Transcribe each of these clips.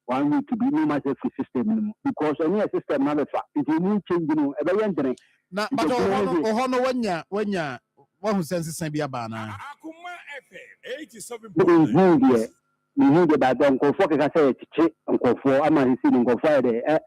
1 week to be no matter free system because any system na befa it will change no e be yendere na but ohono wanya wahu sense san bia ba na Akoma FM 87.9 ni de ba don ko fo ka say chichi nkofo ama hisi nkofo de e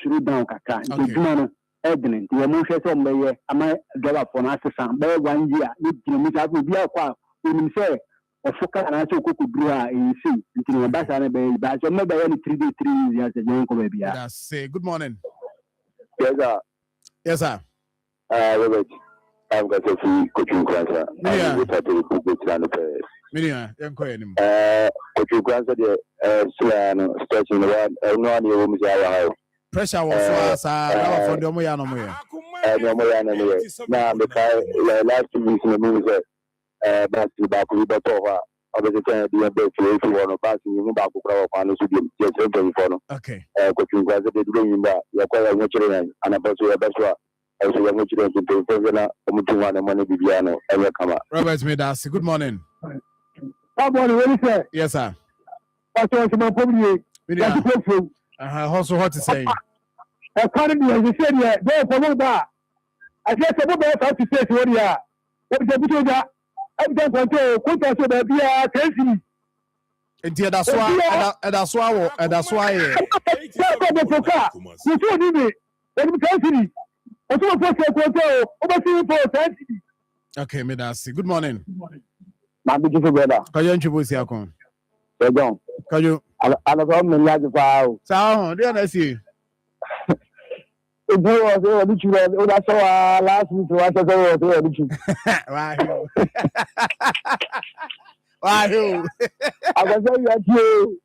shuru down kakra ntuma no evident we mo hwe say mbeye ama dollar for na asesan be 1 year ni kilometer bi akwa onim say ofoka na so kokudru a esi ntini ba sa na be ba so mebe ya ni 3 years ago ko be bia. That's say good morning. Yes sir. Yes sir. Robert, I'm going to see coaching Kwanza. Yeah. Minia, I'm going him. Coaching Kwanza the stretching the one no one room is pressure was our for the moya no moya. Now the last 2 weeks in the movie back to back we but over obviously the best if you want to pass you back to crowd on the just 24. Okay. Coaching Kwanza the doing that you call your children and about your best one. Robert Medas, good morning. Good morning, sir. Yes, sir. Also, what to say? I can't be as you said, yeah, go for that. I guess I'm about to say what you are. What is the picture? I'm going to put us be a crazy. Indeed, that's why, that's why, that's why. Okay, Medasi. Good morning. My beautiful brother. Can you introduce yourself? Can you? I'm from the so, do you see? It was that's all last week. Wahoo! I can tell you at you.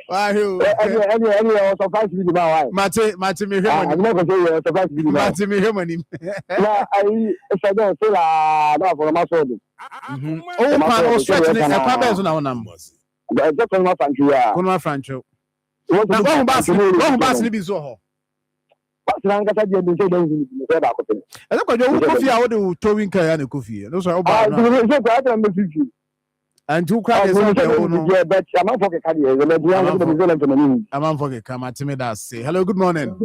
Wahoo! Anyway, I was surprised to be my wife. Mate, me I'm not going to say you're surprised to be my wife. Mate, me him. No, I don't say that for my phone. Oh, man, stretching it. I can't bear on them. That's not Franco. Come on, Franco. Now, go back to be so. What's wrong? I said, you don't say that. I don't know coffee. I would towing Kayana coffee. Those are and 2 crackers. Yeah, but I'm not forget carrier. I'm on forget. Come at me that say hello, good morning.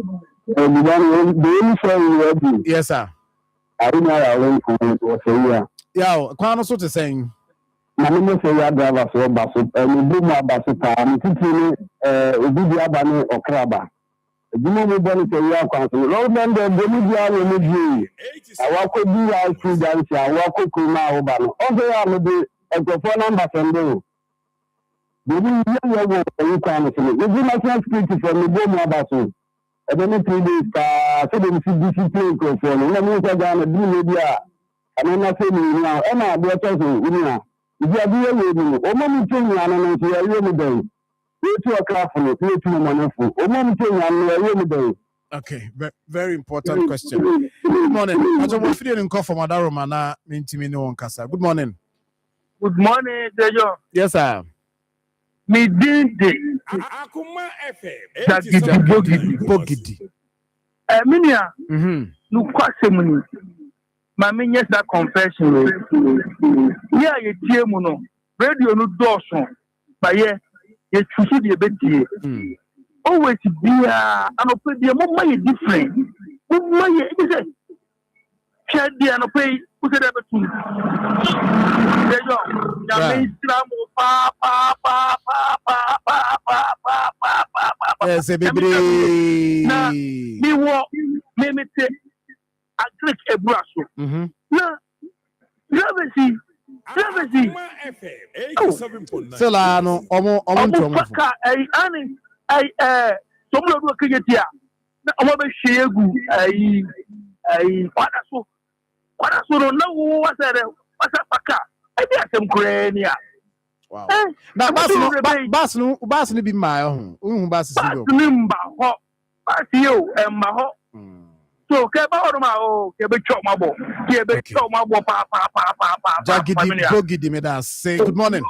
Yes, sir. I don't know how yeah, Kwano so to saying. My name say ya driver so basu and do my basu time titini obidia banu okraba Jimo mo boni say ya kwanso road man dem dia no meji awako bi ya student awako kuma ho ba no o say ya me de phone number sendo Bibi ya wo yi kwanso so we national security for me bo mo abaso e be ni 3 days ka so dem si discipline ko for no na mo say ga na bi media ana na say ni na e na be to so ni na if you are doing it, o mo mi tell you ana no you me dey. You to a craft for you to money for. O mo mi tell you ana you me dey. Okay, very important question. Good morning. I just want to feel in call from Adaroma na mintimi no kasa. Good morning. Good morning, Dejo. Yes, sir. Me did Akoma FM Bogidi. Minia. No kwase Mami yes that confession. Yeah, you tie mu no. Radio no dawson. But yeah, you choose the beti. Always be an opinion more different. You say, share the an opinion. Who said ever to? Yes, baby. Now, me walk, me take. I click a brush. No, privacy. Selano, omo someone will create here. I'm a shegu. What I saw no what's that? I did some crania. Wow. Now, Bass be my own. Bass you and my home. So, say good morning.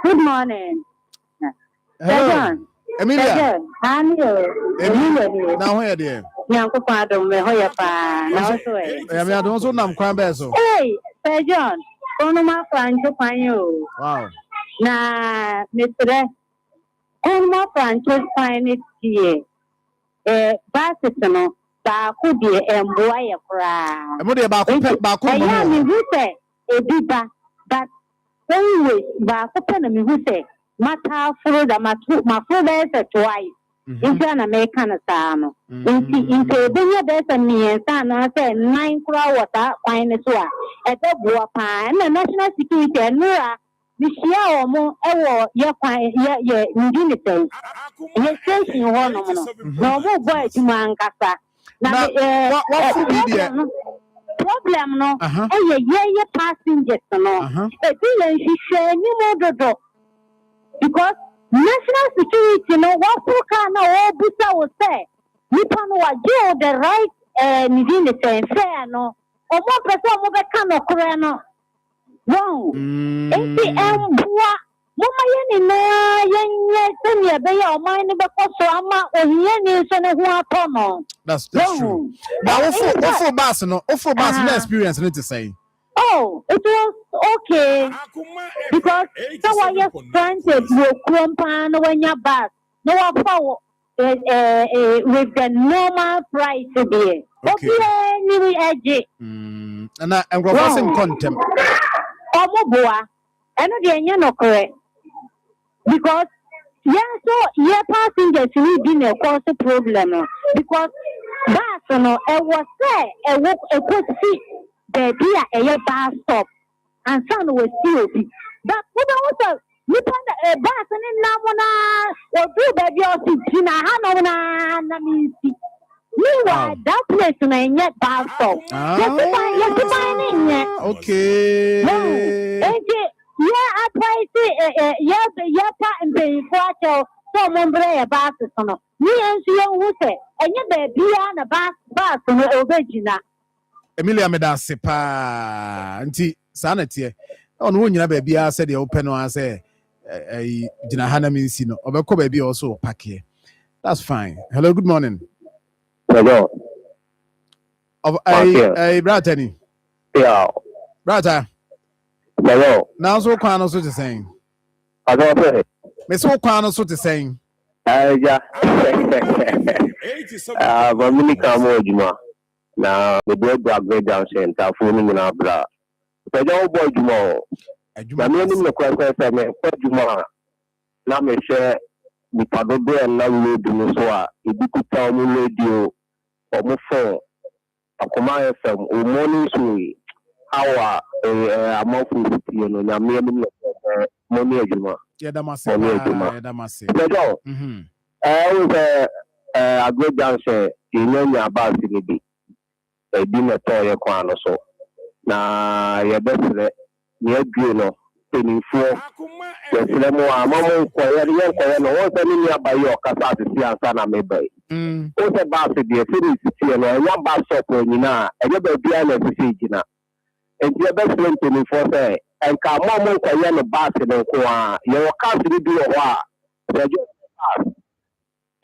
Good morning. Hello. Emilia. Emilia. Now where there? Nyanko pardon me hoya pa. Now so eh. I don't so nam kwan beso. Hey, Sir John. Kono ma Franco panyo. Wow. Na Mr. Only franchise finance here. Basis no. Baako deɛ ɛmboa yɛ koraa. Ɛmo deɛ baako ɛyɛ a mehu sɛ ebi ba but always baako pɛ na mehu sɛ mata aforo da maforo bɛyɛ sɛ twice. Nti na mɛka no saa no. Nti ebenya bɛyɛ sɛ mmiɛnsa anaasɛ nnan koraa wɔ saa kwan no so a ɛbɛboa paa. Ɛna national security ɛnora mehyia wɔn ɛwɔ yɛ kwan yɛ ndi ne sɛn. Yɛ station hɔ nom no. Na wɔn bɔ adwuma ankasa. Problem no ye passengers no ebi yɛ nhwehwɛ ni mo dodo because national security no wɔforo kaa na wɔbusa wo sɛ nipa no wagye o the right nidi ne sɛ fair no ɔmo pɛ sɛ ɔmo bɛka no korɛ no wɔn enti ɛmboa mama yɛ nyinaa yɛnyɛ sɛnea ɛbɛyɛ a ɔman no bɛkɔ so ama ohiani nso ne ho atɔ no. That's true. Now, ofo bus no experience no to say. Oh, it was okay because so I stranded with Krumpan when your bus. No one with the normal price today. Okay, new edge. And I'm going contempt. Omoboa, and again, no correct. Because passengers will be a cause problem because that's no I was there a could see the a bus stop and son was still but what also you put a bus and in Namona or do baby or Tina Hanona Namisi. Meanwhile, that place and yet bus stop. Okay. I try to and the quarter so membre about the son. Me and she who say, and you baby on a bus on the original. Emilia Medase pa anti sanity. On when you baby, I said the open one say Dina Hana means no, or baby also pack here. That's fine. Hello, good morning. Hello. Of a Bratany. Yeah. Brata. Hello. Now so quano so to saying. I don't say. Miss O'Quano so to saying. Yeah. Dominica Mojuma. Now the bread grade down center phoning in our bra. But don't boy Juma. I mean the question for me, what Juma. Now me share the Padobe and now we do so. If you could tell me radio or my phone, Akoma FM or morning sui. Our Marfo, you know, Yamian Money Juma. Yeah, that must say. That must say. I was a great dancer in your bus in the beat. A dinner toy, a so. Now, your best near Juno, penny for the Filemo, Mamma, quiet, by your Casati, and Sana Maybe. What's a bus to be a city, and one bus stop when you know, and you're behind the city. And the best friend to me for say, and come on, the bus in the your country do a war.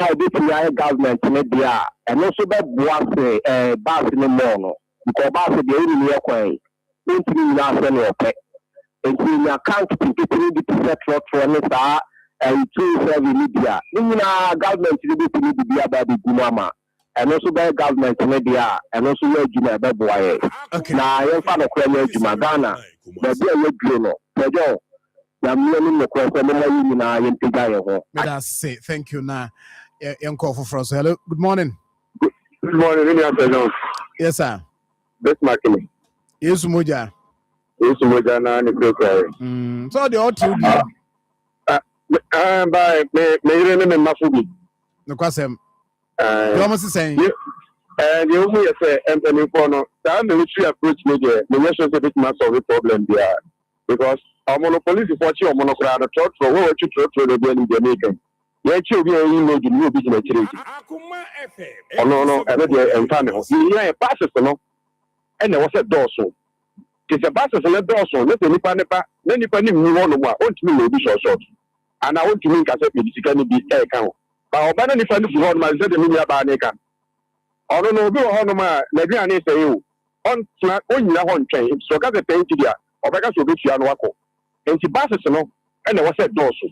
I did the government in India, and also that was a bus in the morning, because bus is the only way. Into the pay. And in your country, to set for an star and 2 media. In our government, you need to be about the Gumama. And also by government in India, and also your Juma Baboy. Okay. Now, I am fan of Juma Ghana, but they are Juno. Pedro, I'm learning the question. I am Pigayo. Let us say thank you now. Young call for us. Hello, good morning. Good morning, yes, sir. Best marketing. Yes, Muja. Yes, Muja, and so the auto by me, Mafubi. No question. You almost saying, and you will say, Anthony Pono, that military approach media, the nation is a bit much of a problem there. Because our monopoly is what your monocrat church for what you church for the Jamaican. Yet you be a new business. Oh, no, and family. You are a pastor, no? And there was a dorsal. It's a pastor and a dorsal, let any panipa, then you penny move on one, want to be short. And I want to make as if it's going to be a account. But I don't find the one myself in India by Naka. I don't know, go on my Nadian say you. On your train, so got the pain to there, or back to reach Yanwako. And she passes no, and there was a dorsal.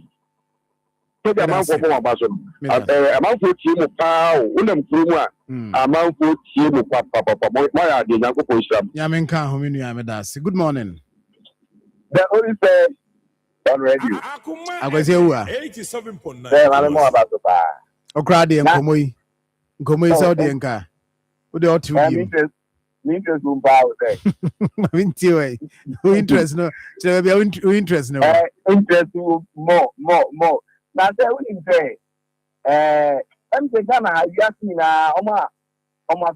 So the amount of more about amount of team power, William Kruma, amount of team papa, my idea, Uncle Posham. Yamenka, whom you are that's. Good morning. The only said already. I was here. 87.9. I'm more about the bar. Okradi and Komoi. Komoi Saudi and Car. What the auto you? Interest room power. Who interest no? Who interest no? Interest more. Now, say we say, I'm saying, you ask me now, Oma,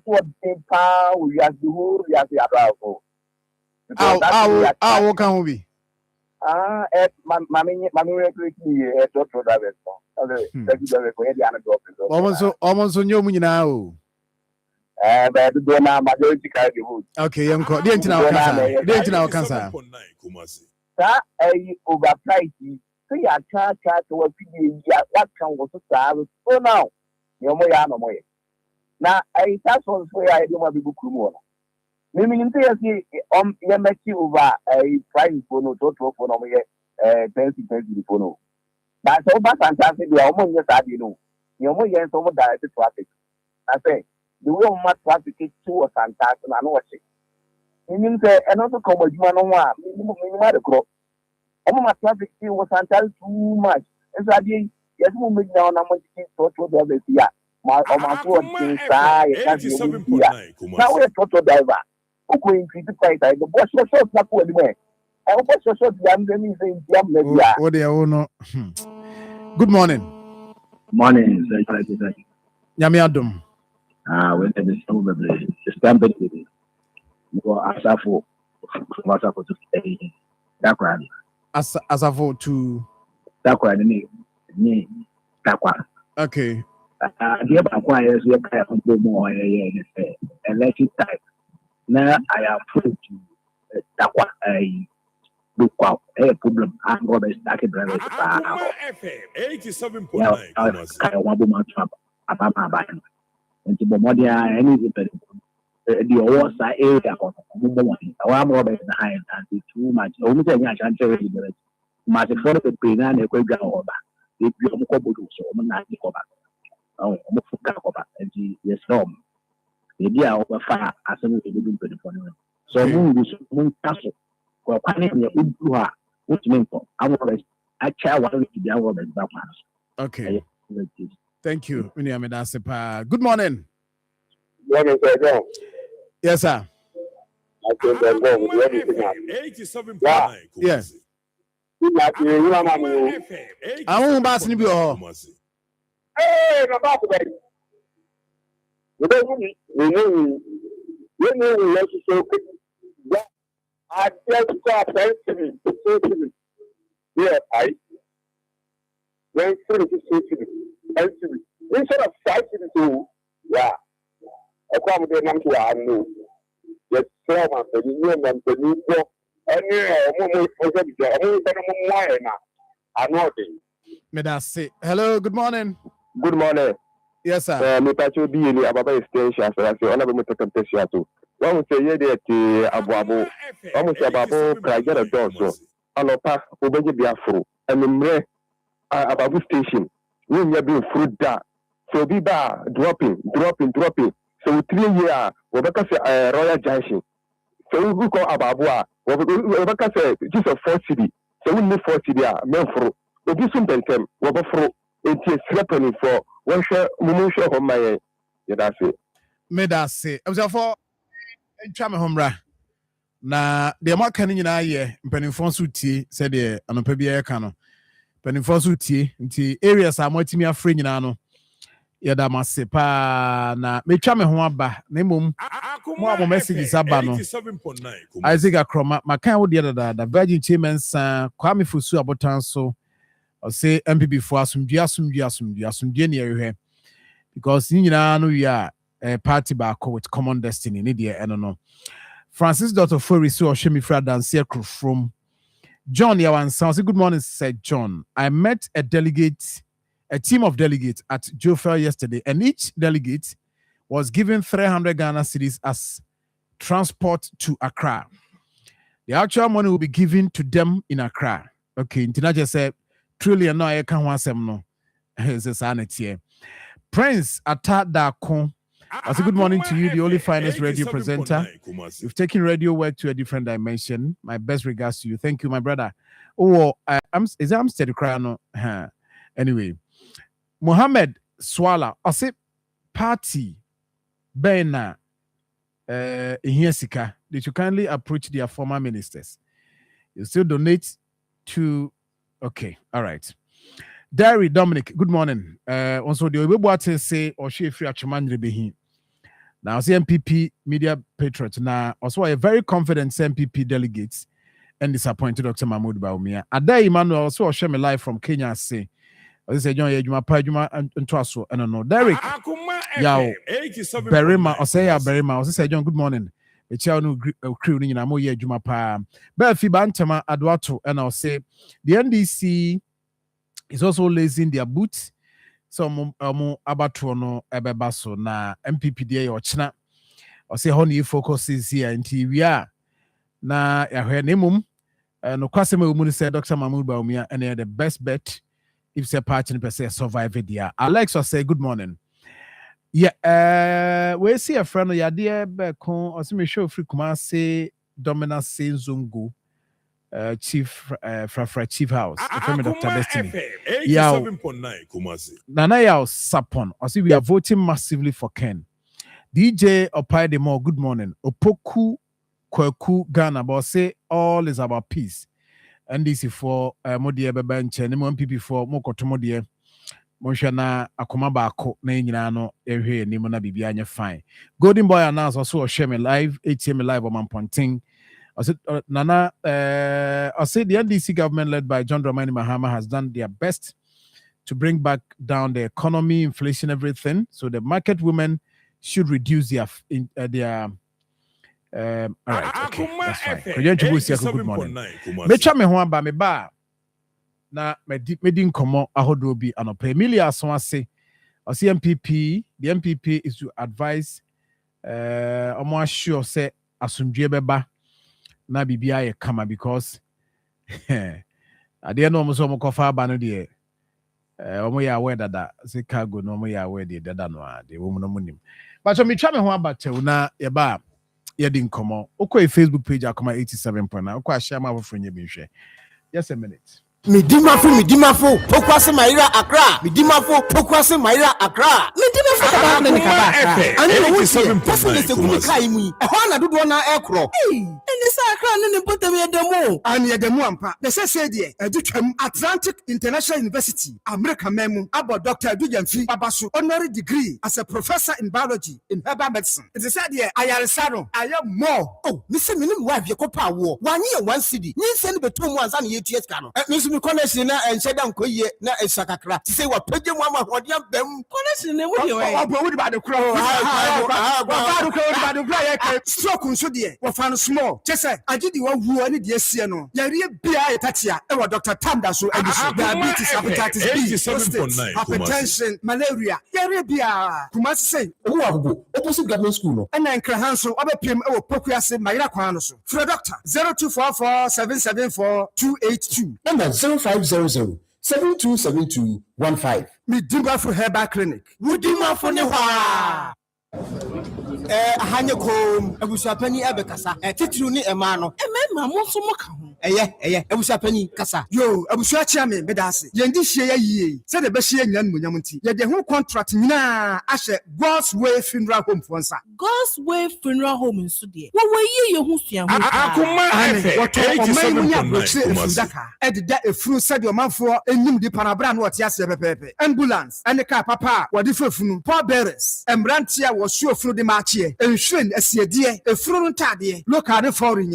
what power we have to hold, we have to about. What can we be? Mammy, doctor, Almost on your money now. Okay, young court. Didn't know cancer. That overpriced. See, I can't to what what can was to travel. So now, no more. Now, that's one way I don't want to be good. Meaning, you make you over a prime phone or total phone over here, fancy phone. That's all but fantastic. You almost yes, you know. You almost yes, over directed traffic. I say, the way of traffic is 2 or fantastic and I know what it. Meaning, and also come with you on one, minimum crop. My traffic was fantastic too much. And so I did, yes, we'll make down how much it total driver here. My phone inside, now we're total driver. Who increase the price? The boss was so not for the way. I hope so short. I'm going to say, what they all know. Good morning. Morning, Yami Adam. When the snow the stamp it with it. You go Asafo to stay. That crowd. Asafo to that crowd, me. Okay. Dear Banquires, we have to more electric type. Now I am free to Takwa a look out a problem. I'm going to start a brother. 87.9. I want to match up about my buying. And to Bomodia, any the awards are area on Mumbai. I am Robert behind and too much. Only thing I can tell you is my for the pain and a quick over. If you are Mokobu, so I'm not go back. Oh, Mofuka and yes, no. The idea of a fire as a living to the phone. So, moon castle. Well, planning your which means I try what to be our background. Okay. Thank you. Good morning. Yes, sir. 87.9. Yes. I won't pass any bill. hey, no, that's right. We know let's so quick. I just got sensitive. Yeah, I then sensitive. Instead of fighting to, yeah, accommodate them to our new. Yes, so much. You know, and the new book. And I know it. Hello, good morning. Good morning. Yes, sir. Me pacho bi ni ababa extension so I ona be mo take temptation to. One say ye dey ti abuabu. One say abuabu praje the door so. Alopa obeje bi afro. Enimre ababu station. We nya bi fruit da. So bi ba dropping. So 3 year we beka say Royal Junction. So we go ababu a we beka say just a 4 city. So we need 4 city a menfro. Obi sum pentem we be fro. It's happening for one share, Mumusha home my that's it. Medase. I was for Chama Homra. Na the American in a year, Pennyfonsuti said the Anopabia Cano. Pennyfonsuti, into areas are more to me a friend in Ano. Yada Masepa na me Chama Homaba, Nemum, more messages abano. Isaac Akoma, Macan would the other, the Virgin Chamens, Kwame Fusu Abotanso. Or say MPB for some near here because you know we are a party back with common destiny. Nidia, I don't know. Francis Dr. Fori so Shemi Frad and Circle from John Yawan sounds good morning, said John. I met a team of delegates at Jofel yesterday, and each delegate was given 300 Ghana cedis as transport to Accra. The actual money will be given to them in Accra. Okay, Intinaja said. Trillion no I can want some no. It's a sanity. Prince Atadako. I say good morning to you, the only finest radio presenter. You've taken radio work to a different dimension. My best regards to you. Thank you, my brother. Oh, I'm steady crying. Anyway, Mohammed Swala. I say party. Bena. Here, Sika. They should kindly approach their former ministers. You still donate to. Okay, all right. Diary Dominic, good morning. Also, the Obebuate say or she free Achuman Rebehi. Now, MPP media patriot. Now, also a very confident MPP delegates and disappointed Dr. Mahmoud Baumia. Ada Emmanuel also share me live from Kenya. Say, I say, John Yejuma Pajuma and Twaso. And no, Derek. Yao Berima, or say Berima, or say, John, good morning. A child no crew in a more Yejuma Pa. Belfi Bantama Adwato, and I'll say the NDC. Is also lacing their boots. Some abatono ebebaso na MPPDA or China. Or say honey focuses here in TV. Na ya nemum. No kwaseme umuni say Dr. Mahmoud Baumia and they're the best bet if say party per se survive it. Alex will say good morning. Yeah, we see a friend of ya dear Becon or some show free say Domina Senzungu. Chief Chief House, the family Dr. Destiny. Nana Yao Sapon. I see we are voting massively for Ken. DJ Opaidemo, good morning. Opoku Kweku Ghana, but say all is about peace. And this is for Modia Bebanche, and MPP for Mokotomodia. Monshana Akoma Bako, Nainano, Area, Nimona Bibianya fine. Golden Boy announced also a shame live, ATM live on Mamponting. I said, Nana, I said the NDC government led by John Dramani Mahama has done their best to bring back down the economy, inflation, everything. So the market women should reduce their all right, okay, that's fine. Good morning. Mecha me ho aba me ba na medin komo ahodo bi anope Emilia so ase o MPP. The MPP is to advise omo assure say asundwe beba na bibia ye kama because ade no mo so mo kofa ba no de omo ya aware dada say cargo no omo ya aware de dada no ade wo mo no munim but so me twa me ho abatew na ye ba ye din komo okọ Facebook page Akoma 87.9 okọ share ma for nye bi hwe just a minute. Midimafo, Pokwase Maira Accra. Midimafo, Pokwase Maira Accra. Midimafo Accra. And you will say, Pastor, the Kumikaimi, a Hana do one aircraft. Hey, and the Sacra and put them in the mo. And yet the Muampa, the Sadia, Atlantic International University, America Memo, about Dr. Dujan Babasu, honorary degree as a professor in biology in herbal medicine. It is said here, I am Saro, I am more. Oh, Mr. Minim wife, your copa war. 1 year, 1 city. You send the 2 months and 8 years. Me connection na enche da nkoye na esakakra ti say wa page mu ama hode bam connection ne wo de we obo wo ba de kro ba de kro ya stroke nso de wo fa no small chese agidi wa wu ani de asie no yare bia etatia e wa Dr. Tanda so edition diabetes hepatitis B hypertension malaria yare bia kuma say wo agogo opposite government school no na nkra hanso obepiem e wo pokuase mayira kwan no so for doctor 0244 774 282 number 0500-727215. Midimba for Herbal Clinic. Midimba for Newa. Hanyako, Abusapani Abekasa, Titru ni Emano, Emma Monsomoka. Abusapani Kasa. Yo, Abusachiame, Bedasi, Yendi Shea, said the Bashir Yan Munamunti. Yet the whole contract na Asher God's Way Funeral Home for us. God's Way Funeral Home in Sudia. What were you who's young? Akoma, what Ed that a fruit said your man for a new Panabran, what Yasepepe, ambulance, and the car papa, what different poor bearers, and Brantia was sure through the march here, and Shin as ye dear, a front taddy, look at the foreign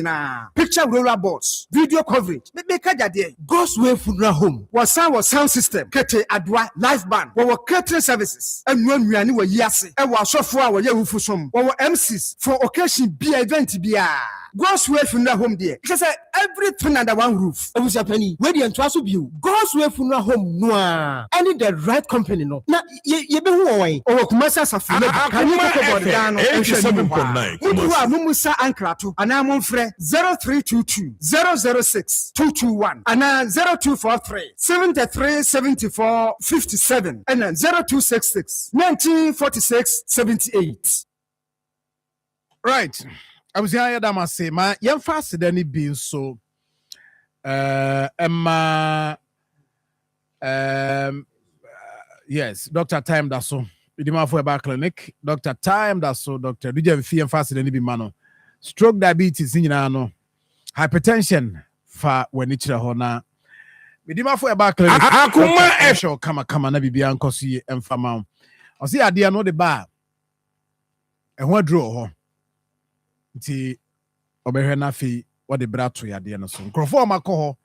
picture roller boards, video coverage, make a day. God's Way Funeral Home was sound system, Kete Adwa, live band, our catering services, and when we are new yasi, and was so for our Yahoo our MCs for occasion be event be a God's Way Funeral Home there. Because everything under one roof. I was a penny, ready and trust you. God's Way Funeral Home, no, I need the right company, no. Now, you who way or Kumasa Safina can you talk about the down 87.9 Mumusa Ankrato and I'm on Fre 0322 006 221 and 0243 73 74 57 and 0266 1946 78. Right. I was here that say my young fast than it being so Emma yes, Dr. Time that's so Midimafo Eba Clinic, Dr. Time that's so Dr. DJ Fee and fast than it be mano. Stroke diabetes in no hypertension for when it's a hona. Midimafo Eba Clinic Akoma show kama na bibia nkosi emfama. I see idea no the bar. And what draw ho. Nti obehwe na fi what the brato ya de no so. Nkrofo makọ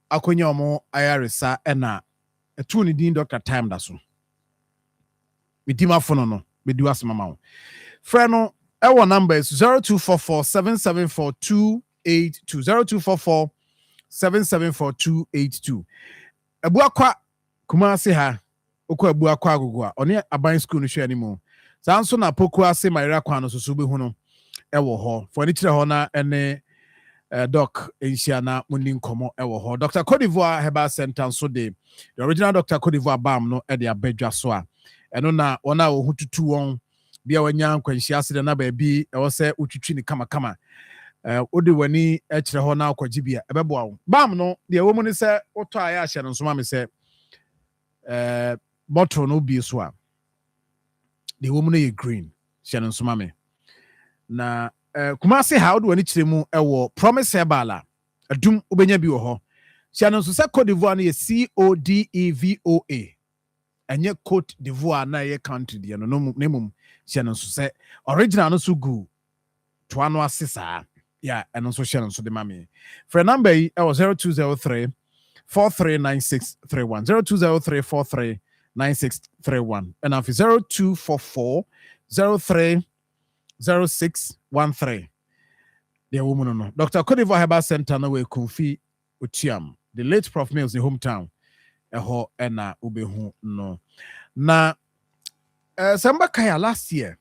akonya omo ayaresa na etu ni din Dr. Time da so. Midimafo no bedi wasema ma wo. Frɛ no our number is 0244 774282 0244 774282. Abuakwa Kumasi ha okọ abuakwa agogo a one aban school no hwe animu. Sanso na poku ase Maira kwa no so be hu no ewo ho. For ni kire ho na ene doc enhia na muni nkomo ewo ho. Dr. Cote d'Ivoire Herbal Center so the original Dr. Cote d'Ivoire bam no e de abedwa so a eno na ona wo hututu won bia wanya nkwanhia ase de na ba bi e wo se utwitwi ni kama odi wani e kire ho na akwaji bia ebebo awo bam no de wo mu ni se oto aya ahye no so ma me se bottle no bi so a the woman is green. Shannon Sumame. Na Kumasi how do any chemu ewo promise hebala. A doom ubenya biwo. Shannon Susa Cote d'Ivoire is CODEVOA. And yet Cote d'Ivoire na ye country the no name Shannon Susa original no so good. Tuano Sisa. Yeah, and also Shannon so the mami. For a number I was 0203 439631 0203 439631 and after 0244 030613. The woman no. Dr. Cote d'Ivoire Herbal Center no we Kumfi Utiam. The late Prof Mills in hometown. Eho ena ubehu no. Na samba kaya last year.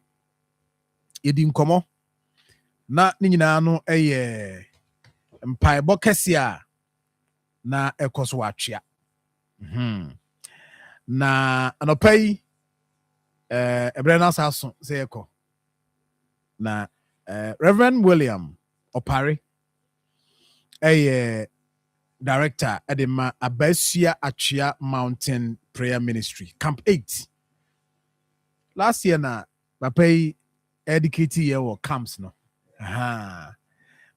Yedi nkomo. Na ni nyina no eye mpaebo kese a na ekoso watwea. Na anopai ebrena saso se eko. Na Reverend William Opare director edema Abesia Achia Mountain Prayer Ministry Camp 8. Last year na papai educated year or camps no.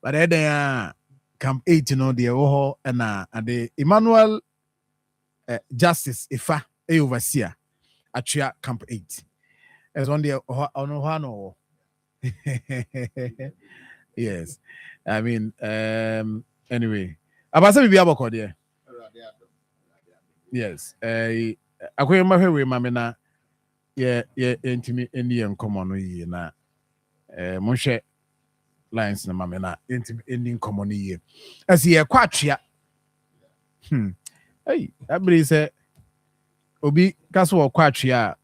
But Camp 8 you know the and the Emmanuel Justice Ifa overseer Achia Camp 8. As on the on yes. I mean anyway. Abasa bibi aboko there. Yes. Akoyema hwe mame na ye intimi eni enkomo no yi na monhwe lines na mame na intimi eni enkomo no yi. As ye kwatwea. Hey, abri say obi kaso kwatwea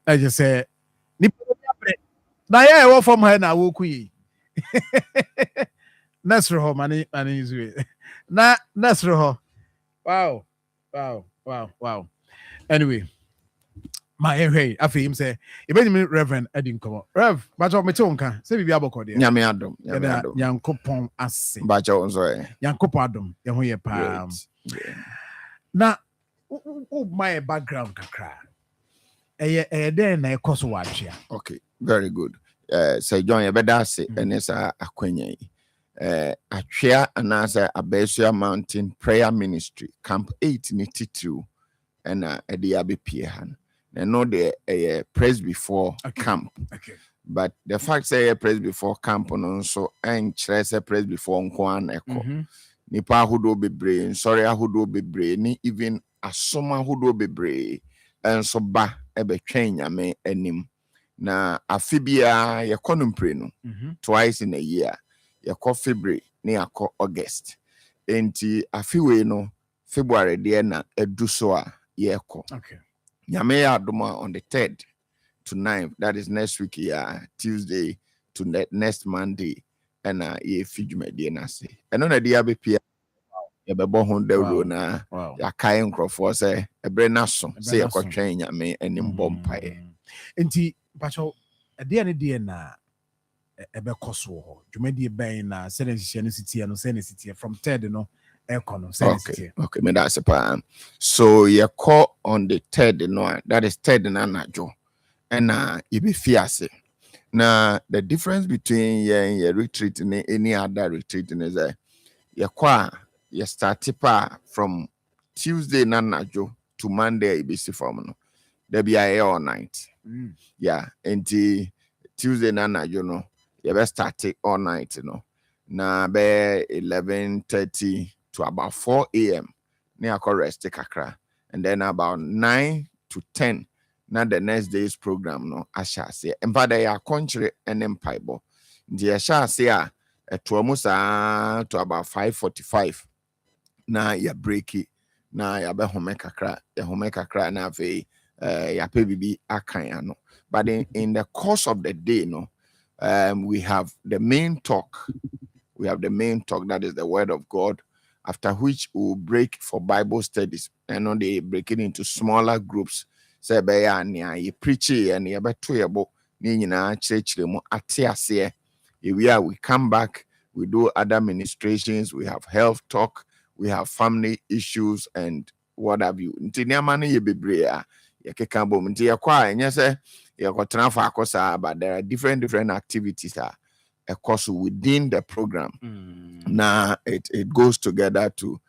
I just say ni na ye wo from here na wo ku yi. Nasro mani izwe. Na Nasro. Wow. Anyway, my hey, afi him say, "Ebeni Reverend Edin come. Rev, bacho me tonka. Say bibi aboko de. Nyame adom. Yankopon ase. Bacho onzo Yankopon adom. Ye ho ye pa. Na my background kakra. Den na ekoso watwea. Okay, very good. Say John Yebeda say enesa akwenya yi. Atwea anasa Abesia Mountain Prayer Ministry Camp 8 ni titu and edi abepie han. No the praise before camp. Okay. But the fact say praise before camp no so en say praise before nkwan eko. Nipa hudo bebre, sorry hudo bebre ni even asoma hudo bebre enso ba ebetwen nyame anim. Na afibia ye konumpre no twice in a year. Yako February ni yako August. Enti afiwe no February de na edu so a yeko. Okay. Nyame Adoma on the 3rd to 9th, that is next week, Tuesday to next Monday, and ye fijme di nasi. And on a dia be pia ye be bo hon dawro na ya kai nkrofo say ebre naso say ye kwatwen Nyame enim bompae. Enti pacho ade ne de na ebe koso ho dwumadi ben na senenhye no sitie no senenhye from 3rd no ekono senenhye. Okay, me that's a so ye call on the 3rd no, that is 3rd na najo. And you be fiase. Now the difference between your retreat and any other retreat is that you start from Tuesday nanajo to Monday you be from no. There be a all night. Yeah, and the Tuesday nanajo no, you be start all night, you know. Now be 11:30 to about 4 a.m. Near rest kakra, and then about 9 to 10. Now the next day's program no I shall say and father ya country and empire the I shall say to almost to about 5:45 now ya break it now ya be home kakra na ve ya pe bibi akan no but in the course of the day no we have the main talk that is the word of God, after which we will break for Bible studies and on they break it into smaller groups. Say be ya nia ye preach and ye beto ye bo ni nyina chirechire mu ate ase we come back, we do other ministrations, we have health talk, we have family issues and what have you. Nti niama no ye bebre a ye keka bom nti ye kwa enye se ye kotena fa akosa, but there are different activities of course within the program. Now it goes together to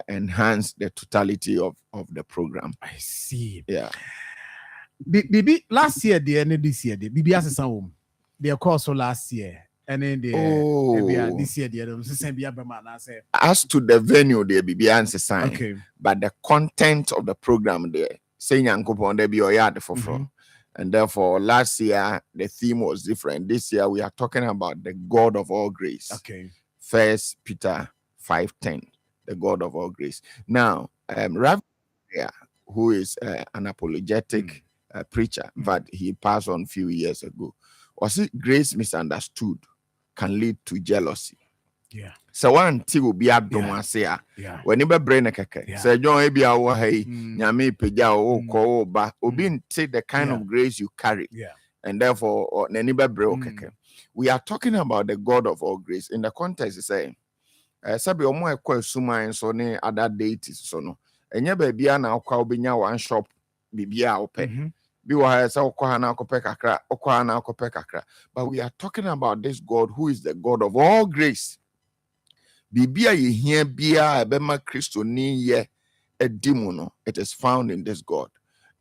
enhance the totality of the program. I see. Yeah. Bibi last year the and this year the Bibi asesa home. They course last year and then the this year the as to the venue the Bibi answer okay, but the content of the program there saying yankopon there be oyad for and therefore last year the theme was different. This year we are talking about the God of all grace. Okay. 1 Peter 5:10, the God of all grace. Now, Rav, who is an apologetic preacher, but he passed on a few years ago, was it grace misunderstood can lead to jealousy? Yeah. So one thing will be abdoma say when you brain a keke. Say John Ebi awo hey nyame peja o ko ba obi take the kind of grace you carry. Yeah. And therefore we are talking about the God of all grace in the context is saying sabi omo ekwa suman so ne other deities so no enye ba bia na akwa obenya one shop bibia ope bi wa sa okwa na akope kakra, but we are talking about this God who is the God of all grace. Bibia ye here bia ebema Christo ni ye edimono, it is found in this God.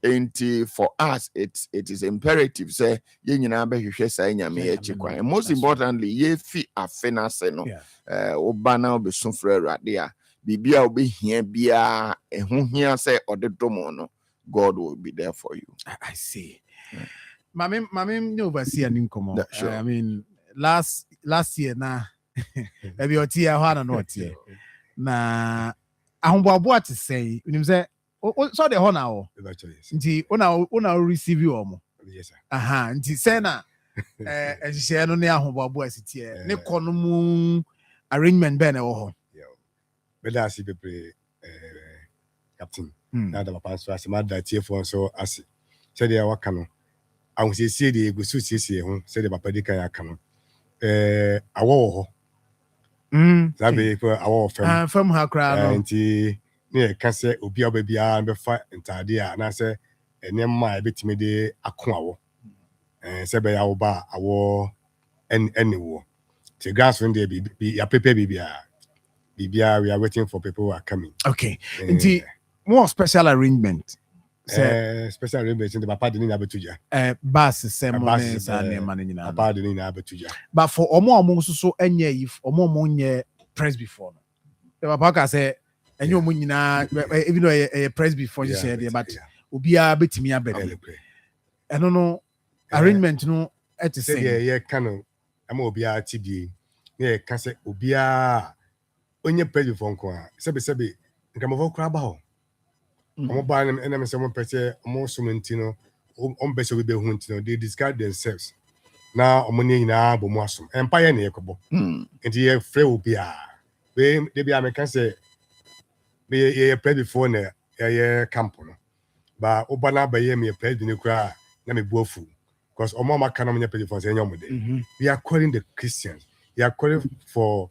And for us, it is imperative say ye nyina be hwehwe sa nyame echi kwan. And most importantly, ye fi afena se no obana obesu frɛ Awurade a bibia obe hia bia ehu hia se odedomo no, God will be there for you. I see. Mame no overseer nim komo. Sure. I mean last year na ebi oti ya ho na no oti na ahomboabo ate sei unim say so the ho na o nti una receive you omo. Yes sir. Aha nti say na ehye no ne ahomboabo asitie ne kono mu arrangement be na wo ho. Bela asi bebre captain na da papa so asi ma da tie fo so asi se de waka no ahosiesie de egu so siesie ho se de papa de kan aka no awo ho sabe ko awo fam ha kra no nti ne ka se obi oba bia be fa ntade a na se enemma e betime de ako awo se be ya wo ba awo wo te gas when dey be ya prepare bibia we are waiting for people who are coming. Okay. Nti more special arrangement. Special arrangement in the papa didn't have to bus ceremony sa ne man nyina. Papa didn't have to But for omo so enye if omo nye press before no. The papa ka say enye omo nyina even though a press before you said but obia betimi abede. Eno no arrangement no et say yeah kanu am obia tibie. Yeah ka say obia onye press before nko a sebe nkamofo kra ba ho. Omo ba na me say mo pese omo so mentino on pese we be hu ntino they discard themselves na omo ne nyina bo mo asom empire na yekobo enti ye frɛ obi a we de bia me kan say me ye play before na ye camp no ba oba na ba ye me play bi ne kura na me bu afu because omo ma kan no play before say nyom de we are calling the Christians, we are calling for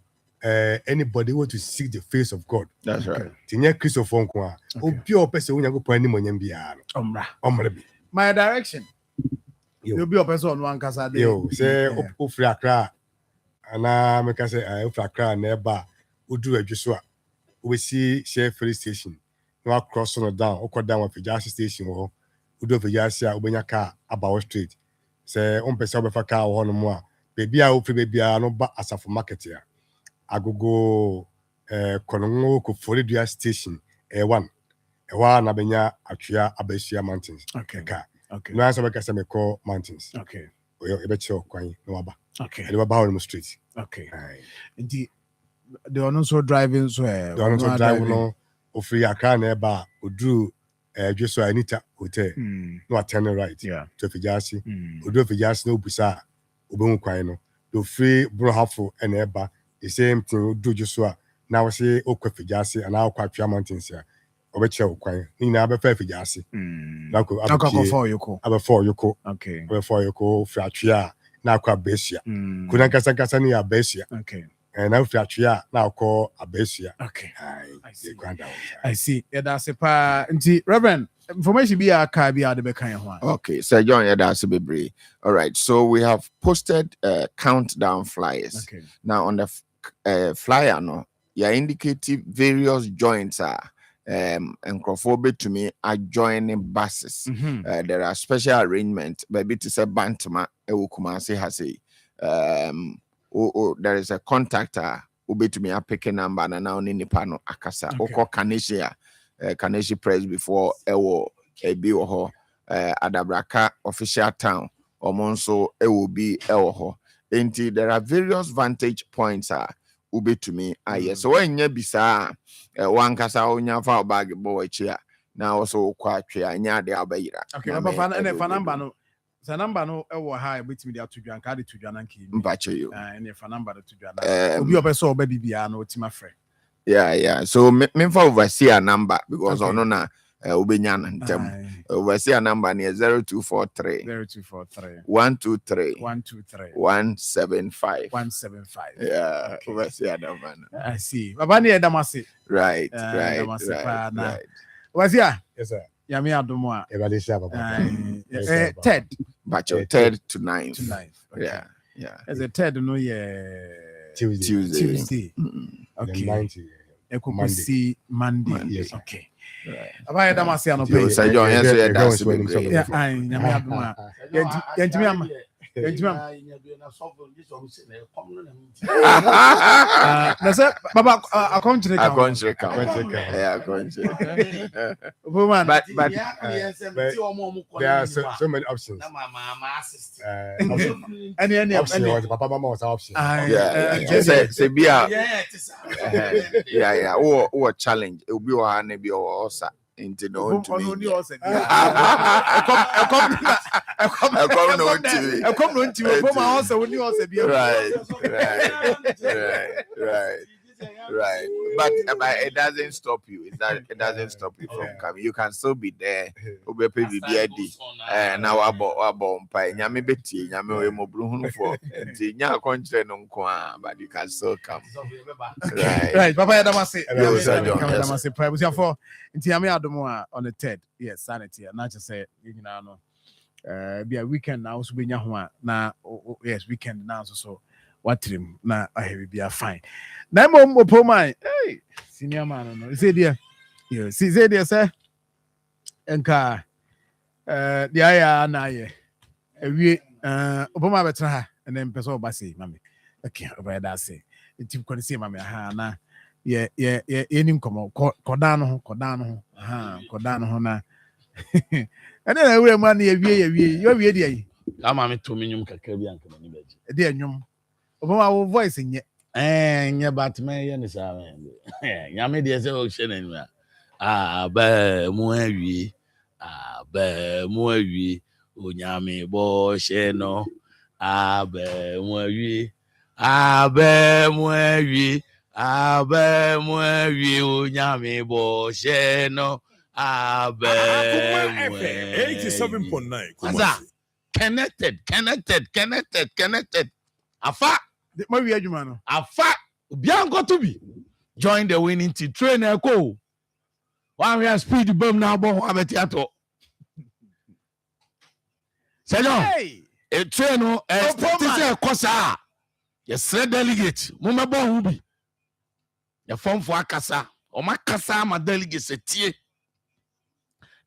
anybody who want to seek the face of God. That's right. Tinya Christopher Nkwa. Obi o pese wo nyago pani mo nyam bia no. Omra bi. My direction. You be a person on one casa de. Yo, say ofri Accra. Ana me ka say ofri Accra na eba odu adwuso a we see share free station. No cross on down, o down wa Fijasi station ho. Odu Fijasi a obenya car about street. Say on pese obefa car ho no mo a. Baby a ofri baby a no ba asafo market ya. Agogo Konongo Koforidua station one na benya atwea Abesia Mountains. Okay. No answer make say me call mountains. Okay. We be che kwan no waba. Okay. And we ba on the street. Okay. Indeed, they are also driving so they are also driving no ofri Accra na eba odru Jesu Anita Hotel. No attend right. Yeah. To Fijasi. Odru Fijasi no busa obemu kwan no. Do free Marfo and eba the same thing do Joshua. Now we say okwa Fijasi and now kwa mountains here. Obeche okwan. Ni na abefa Fijasi. Na ko for you ko. Okay. Before you go Fratria na kwa Besia. Kuna kasa ni Abesia. Okay. And now Fratria na ko Abesia. Okay. I see. Yeah, that's a pa. Reverend, information be a car be the bekan. Okay, Sir John, yeah, that's a bit. All right, so we have posted countdown flyers. Okay. Now on the flyer, no, you're indicating various joints are and to me are joining buses. There are special arrangements, maybe to say Bantama, Ewukumasi has there is a contactor who be to me a picking number and now in the panel Akasa, Oko Kaneshia, Kaneshi press before Ewo. Ebi Adabraka official town omonso will be Ewoho. Enti there are various vantage points ube to me yes. So when you bisa one kasa onya fa bag boy chia now also kwa chia nya de abayira. Okay, papa na fa number no. Sa number no ewo ha betimi dia to dwan ka de to dwan anka yi. Mpache you. And fa number to dwan. Obi obeso oba bibia na otima frɛ. Yeah. So me for oversee a number because ono na Ubenyan oversee a number near 0243 123 175. Yeah, oversee a number. I see. Babani Edamasi. Right. Was here? Yes, sir. Yami Adomoa. Ted. Bacho 3rd to 9th. Okay. Yeah. As a Ted, no, Tuesday. Okay. Monday. Yes. Okay. Right. Damasi ano pe. Sir John, yes, that's it. Yeah, nyame adoma. Yentimi ama. Na say baba akontre ka. Yeah, akontre. But there are so many options. Any papa mama was option. Say bia. Yeah. Or challenge. It will be one maybe or osa. Into no to me. Right. But it doesn't stop you. It doesn't stop you from coming. You can still be there. Now about pay. Nyame beti. Nyame we mo bluhun for. Nya kontre no kwa. But you can still come. Right. Papa Adamasi. Adamasi. Privacy for. Inti Yami Adomoa on the 3rd. Yes, sanity. Not just say you know. Be a weekend now. So be nyahwa. Na yes weekend now so. What trim na I be a fine. Na mo po my hey senior man no. Say there. You see say there sir. Enka the aya na ye. Ewie oboma betra ha and then person oba say mami. Okay, oba da say. Team kon say mami ha na ye nim komo kodan no kodan no ho na. And then ewe man ye wie you wie dey. La mami to me nyum kakra bi anka mani baji. E dey nyum. Obama voice nye nye Batman ye ni sa me. Nyame de say o hye na nwa. abe muawi abe muawi onyame bo she no abe muawi onyame bo she no abe Akoma FM 87.9 Kumasi. Connected afa Mawi adwuma no afa bianco to be join the winning team train go one real speed bomb now bon abeti ato sejon e train no say kosa yes delegate mo mebo hu bi ya form for akasa o makasa ma delegate setie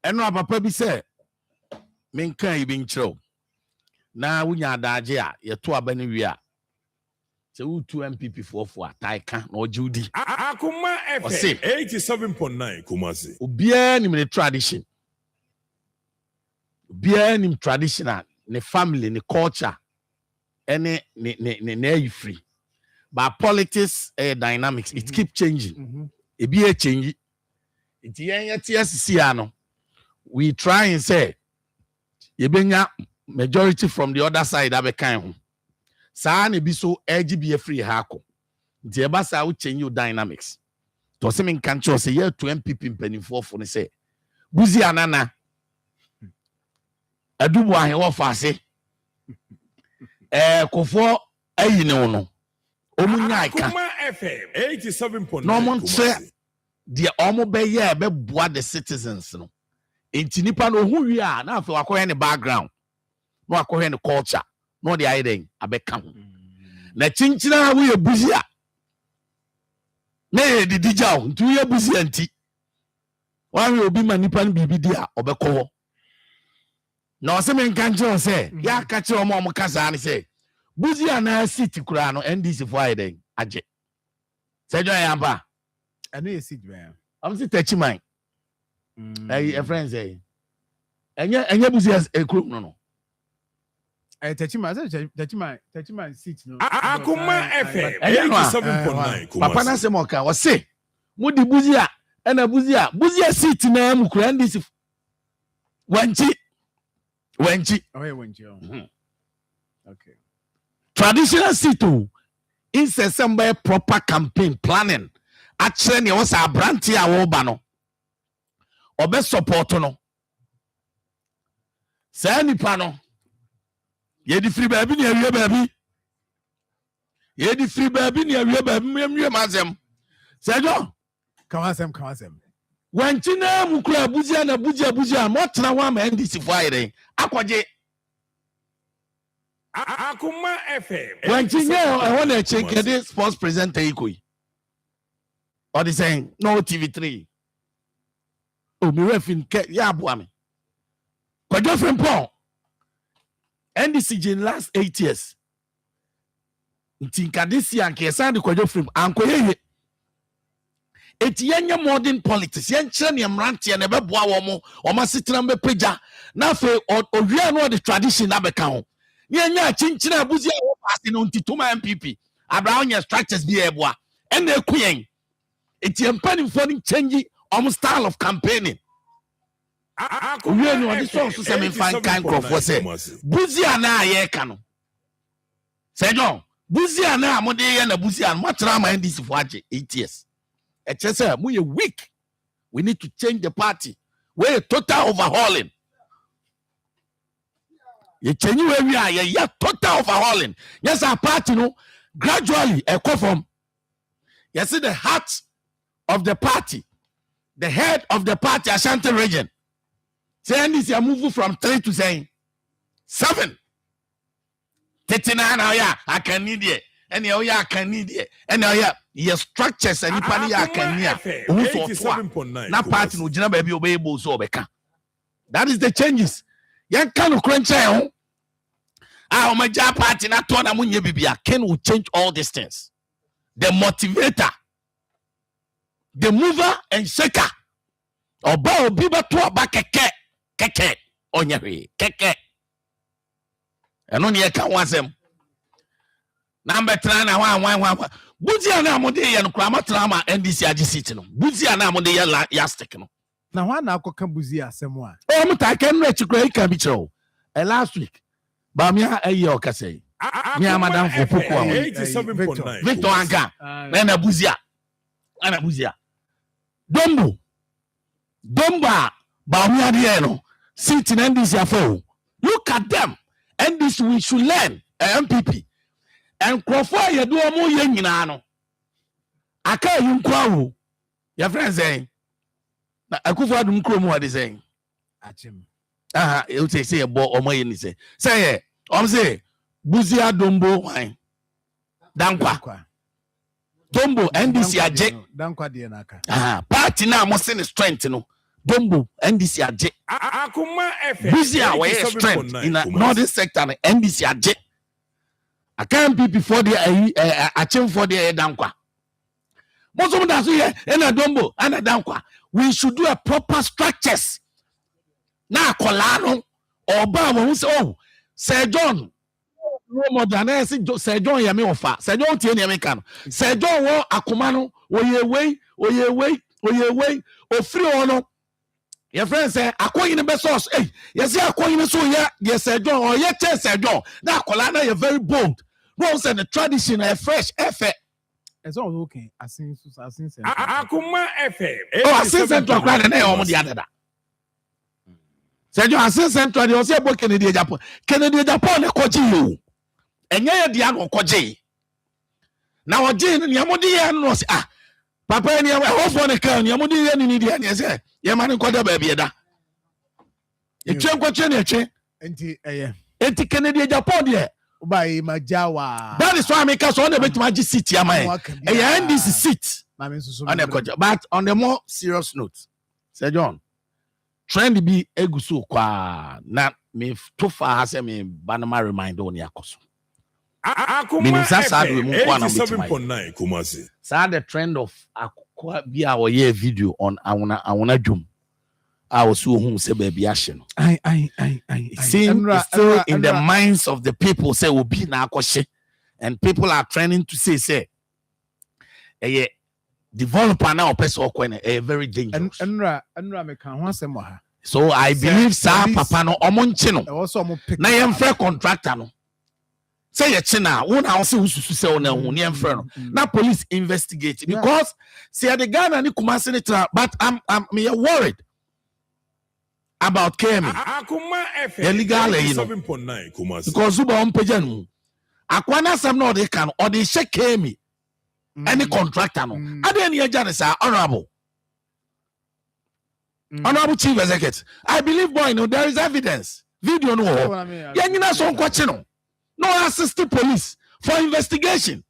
eno papa bi say menka ibi nchiro na wunya adaje a ye to abani wi a se wutu MPP for ataika na ojudi Akoma FM 87.9 Kumasi. obia ni me tradition obia ni traditional ne family ne culture ene ne free but politics dynamics it keep changing e be change it yen TSC ano we try and say ye benya majority from the other side abekan ho saa na bi so be free ha ko nti e ba sa wo change your dynamics to se men kan cho se ye to MPP mpanifo fo ne se buzi anana adubu ahe wo fa ase kofo ayi ne no omunya ika Akoma FM 87.9 no mon tre de omo be ye be boa the citizens no enti nipa no hu wi a na afa akoye ne background no akoye ne culture no de ayeden abeka ho na chinchina wo ye buzi a na ye didija ho ntu ye buzi anti wa we obi ma nipa no bibi dia obekọ ho na o se men kan je o se ya ka che omo kasa ne se buzi ana city kura no NDC for ayeden aje se jo ya ba ana ye city ba am si tachiman a friend say enye buzi ekuru no Tachiman seat no. Akoma FM 87.9 Kumasi. Papa na se mo ka o se mo di buzi a na buzi a seat na mu kura ndisi wanchi oh yeah wanchi okay traditional seat in September proper campaign planning actually ne was a branti a wo ba no obe support no say nipa no ye di free baby ni awie baby ye di free baby ni awie baby mwie mazem sejo kawasem wanchi na mukura buzia na buzia mo tena wa ma NDC fo ayire akwaje Akoma FM wanchi nye e ho na chekede sports presenter ikoi or the saying no TV3 o mi refin ke ya abo ame kwajo frimpon NDC in last 8 years ntinka this year nke san de kwajo frim ankoyeye etiyenye modern politics yen kire ne mrantie na beboa wo mo sitram be peja na fe owia no the tradition abeka ho yenya chinchina abuzi a wo pass no ntituma MPP abra onye structures bi eboa ena ekuyen etiyempani for change style of campaigning we no this one so say fan kan crop say buzi ana ye ka no say no buzi ana amode ye na buzi an matra ma NDC for age 8 years e che say mu ye weak we need to change the party we total overhauling ye change we are ye total overhauling yes our party no gradually e come from you see the heart of the party the head of the party Ashanti region saying this, you move from 3 to 7. 39 now, yeah, I can need it. And yeah, I can need it. And yeah, your structures and you can hear. Now, party no jina baby obey so beka. That is the changes. Yan can crunch on. Ah, my job party not to na munye bibia. Ken will change all these things. The motivator, the mover and shaker. Oba obi ba to aba keke onye hwe keke eno ne ka wasem Number 3 na wan Buzia na mo de ye no krama trama NDC agi seat no. Buzia na mo de ye ya stick no. Na hwa na akoka Buzia asem a. O mo ta ken rechi kra ika bi chero. Last week. Ba me ayi o kase. Me madam for poku 87.9 Victor Anka. Na Buzia. Ana Buzia. Dombo ba me ade no. Seat in NDC afo. Look at them. NDC we should learn MPP. And Crawford, you do a more young in ano. I can't you quarrel. Your friend saying, I could for them chrome what is saying. You say a boy or my say. Say, say, Buzia Dombo wine. Dankwa. Dombo, NDC Ajay. Dankwa Dianaka. Party now must send strength, no. Dombo, NDC Ajay. Akoma FM. Buzia way strength in the northern sector, NDC Ajay. I can't be before the I change for the dankwa. Most of us here and a dombo and a dankwa. We should do a proper structures. Now Colano or Baba who say, oh, Sir John. No more than I say Sir John Yami offer. Sir John Tiani American. Sir John war Akomano, or ye way, or free or no. Your friend say, I call in the best source. Hey, yes, I call in so yeah, yes, Sir John, or yet, Sir John. Now Colana, you're very bold. Once and the tradition a fresh effort. It's all okay. I seen Akoma FM. Oh, I seen Central Crowd and on the other. Said you I seen Central, you say about Kennedy Japan. Kennedy Japan, a koji you. And yeah, the young koji. Now, a Jane and Yamodi and was Papa and your house on a can, Yamodi and Indian, yes, Yaman and Koda baby. It's a question, Anti Kennedy Japan, yeah. By Majawa. That is why I make us on the bit magic city. Am I? And this is seat. But on the more serious note, Sir John, trend be egusu kwa na me too far has me banama remind on yakoso. Akoma FM 87.9 Kumasi. Sa the trend of akwa be our year video on awuna jum. I was so home say baby action. It's still in the minds of the people say will be na akoshe, and people are trying to say developer now person okwane very dangerous. So I believe sa papa no omonche no. Na yem free contractor no. Say ye china won na say ususu say on ehun yem free no. Na police investigate because say the Ghana ni Kumasi ni tra, but I'm me worried about KM. Akoma FM illegal 87.9 Kumasi. Because Zuba on pejanu. Akwana sam no they can or they check KM. Any contractor no. Ade ni agent say honorable. Honorable Chief Executive. I believe boy no there is evidence. Video no. Ya nyina so nkwache no. No assist the police for investigation.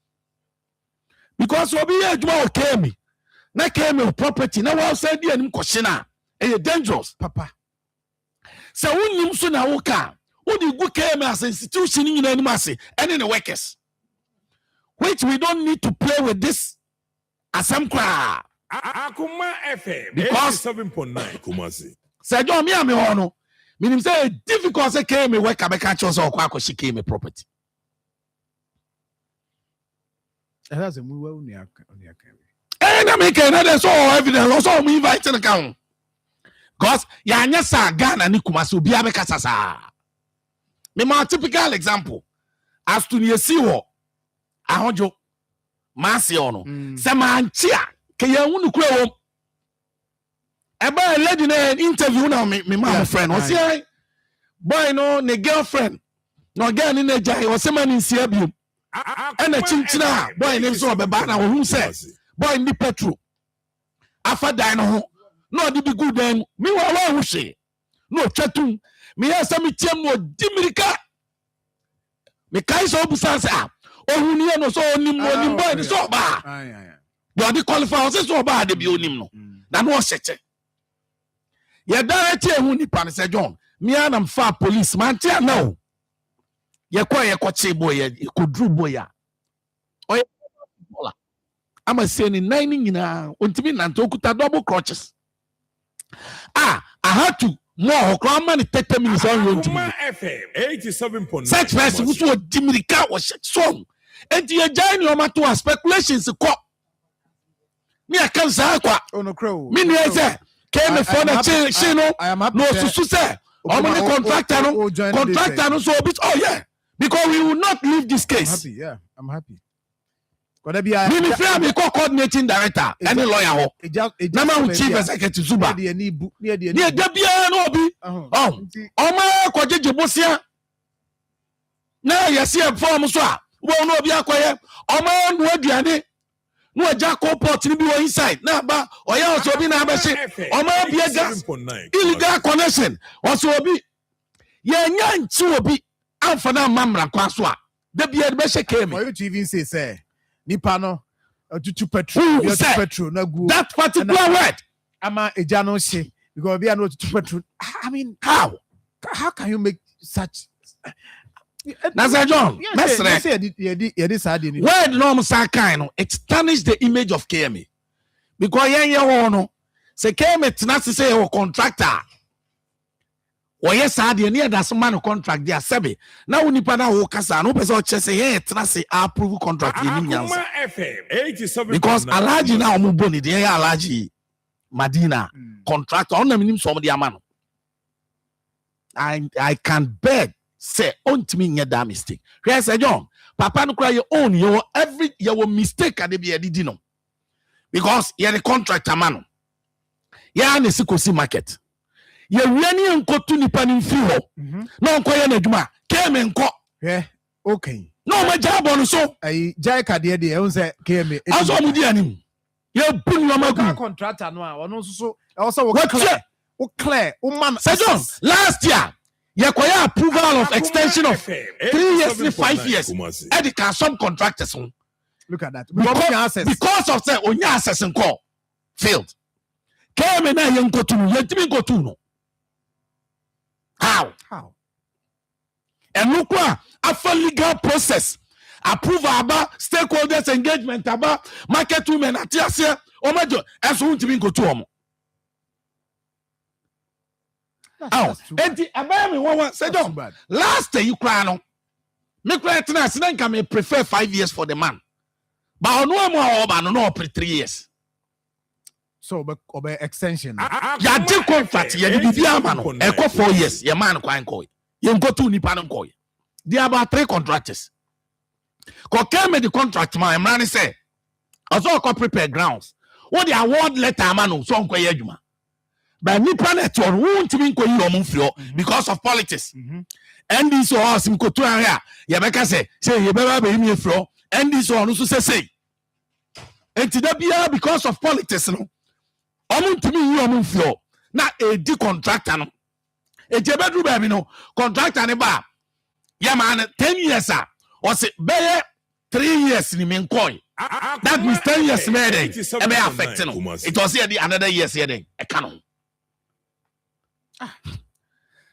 Because obi ye adwuma o KM. Na KM property na wa say dey anim kwahye na. E dangerous papa. So unim so na woka odi gu KM as institution in animase and in the workers, which we don't need to play with this asamkra. Akoma FM 87.9 Kumasi. Sir John me hono meaning say difficult say KM work abeka cho so kwa akoshi KM property. That's a move on ya na make another so evidence also me invite the account. Because ya sa Ghana ni Kumasi obi abeka sasa. Me ma typical example. As to ye si wo ahonjo masi ono. Se manchia ke ye hunu kura wo. Eba lady na interview na me ma friend. O say boy no ne girlfriend. No girl ni na jai o se man nsi abium. And a chinchina boy name so beba na wo hu say boy ni petrol. Afa dan no no di be good then me wa hu she no twatum me yesa me tiam no dimirika me kai so busan say ohun ni no so onim boy ni so ba you dey qualify so ba de bi onim no na no cheche ye da eche ehun ni pan Sir John me anam fa police man tia now ye kwa che boy ye kodru boy ya oye ama say ni nine nyina ontimi nante okuta double crutches. I had to more grandma 30 minutes on road to FM 87.9. such person who saw Dimirika was song. And you join your matter speculations. Me a can say, oh no, crow. Me near came a phone at Chino. I am no to say. How many contractor no so bit. Oh yeah, because we will not leave this case. I'm happy. Yeah, I'm happy. Me free me coordinating director any lawyer ho. Nama chief executive Zuba. Near Debia no be. Oh, Oma kwaje bosia. Na yesi form so a. Wo no obi akoye. Oma no aduane. No aja port ni bi wo inside. Na ba oya oso obi na abeshi. Oma bia gas. Illegal connection. Oso obi. Ye nya nchi obi. Amfa na mamra kwa so a. Debia be shake me. For you to even say nipa no tutu petrol na gu that particular word ama eja no she because we are not tutu petrol. I mean how can you make such Nasa John word no say kind it tarnish the image of KMA because yen no say KMA tenase say your contractor yes, I did near that man contract there. Sebe now nipa na wo kasa no person say hey tenase approve contract because Alaji na omo boni dey Alaji Madina contractor on them some the amano. I can beg say ontimi nye that mistake. Here say John papa no cry your own your every your mistake ade be edidi no because you the contractor man ya na sikosi market ye wiani enkotu nipa ni mfi ho na onkoye na adwuma keme nko okay no ma jabo no so ai jai kade de e unse keme aso mu di anim ye bun no magu contractor no a ono so also wo clear wo man last year ye koya approval of extension of 3 years to 5 years e dey can some contractors look at that because of say onya access nko failed keme na ye nkotu no ye timi nkotu no How? And look what after legal process, approve about stakeholders engagement about market women at Yasia or major as won't even go to them. Oh, and the Abami one said, last day you cry no. Me cry tonight, then can me prefer 5 years for the man. But no more no 3 years. So, by extension, ya take contract, ya di amano. Eko 4 years, ya man kwa nko. You go to nipa nko. There are about 3 contractors. Ko came the contract man, man say, also ko prepare grounds. What the award letter man so nko ye adwuma. But nipa net on won't mean ko yi omfio because of politics. And this was him ko to area. Ya beka say ye beba be mi afro. And this one so say. And today because of politics no. To me, you are floor. Now, a D contractor. A Jebedru baby no contractor ne ba. Yeah, man, 10 years, sir. Or say, 3 years in main coin. That means 10 years, man. It may affect no. It was here the another years here then. A canon.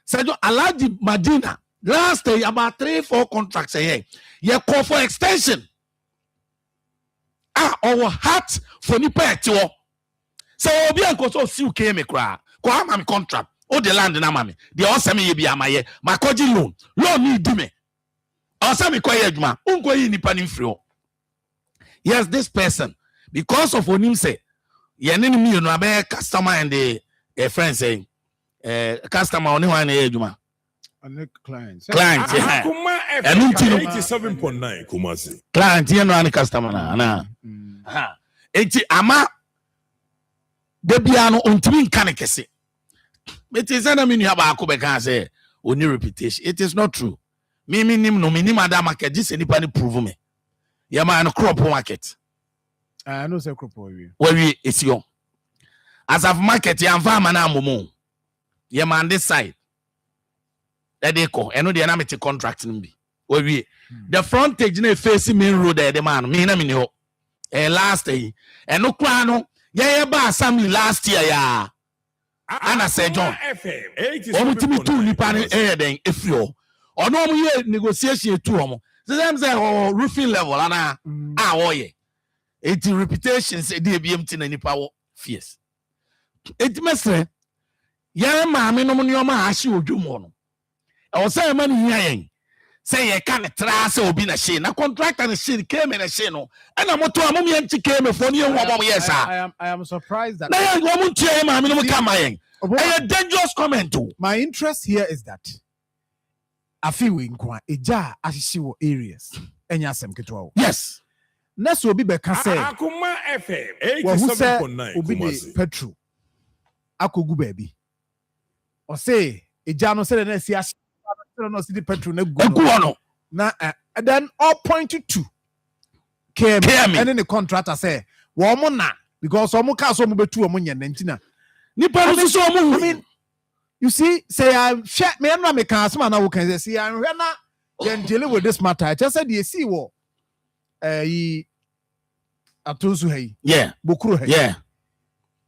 So, Alaji Madina, last day about 3-4 contracts a year. You call for extension. Our heart for Nipa Etio. So obi anko so si ukeme kra ko ama me contract o the land na mame de o se me ye bia maye makoji loan ni di me o se me koye adwuma unko yi nipa ni mfiri o. Yes, this person because of onim say ye ne me no abe customer and the friend saying customer oni wan na adwuma and client Akoma FM 87.9 Kumasi client ye no an customer na enti ama Debiano untimi nkane kese. It is na menu aba akobe kan say oni reputation. It is not true. Me nim no me nim ada market this nipa ni prove me. Ya man crop market. I know say crop we. We is your. As of market ya farmer na momo. Ya man this side. That they call eno dey na me contract nimbi. We the frontage na face main road there the man me na me ho. Last day eno kwa no yeah, ba assembly last year ya. Ana say John. Omutimi tu nipa ne den efio. Ono mo ye negotiation tu omo. Them say roofing level ana oye. It reputation say dey BMT na nipa wo fierce. It mesre ya ma me no mo ne o ma ahye odwum no. E wo say man hia yen. say ye can tra say obi na she na contractor na she came in a she no and I'm to amom ye nti came for ni won yes I am surprised that na ye won tie ma me no come yen a dangerous comment too. My interest here is that afi we nkwa eja ahihye wo areas enya asem ketwa. Yes. Next obi be ka say Akoma FM 87.9 obi de petrol akogu baby. O say eja no say na si ahye no see the petrol na gu no. Na then all pointed to came and then the contractor say wo mo na because omo ka so mo betu omo nya nantina. I mean, you see, say I shut me and make a man. I can say I'm not dealing with this matter. I just said you see what Atuzu hey, yeah, Bukuru hey, yeah.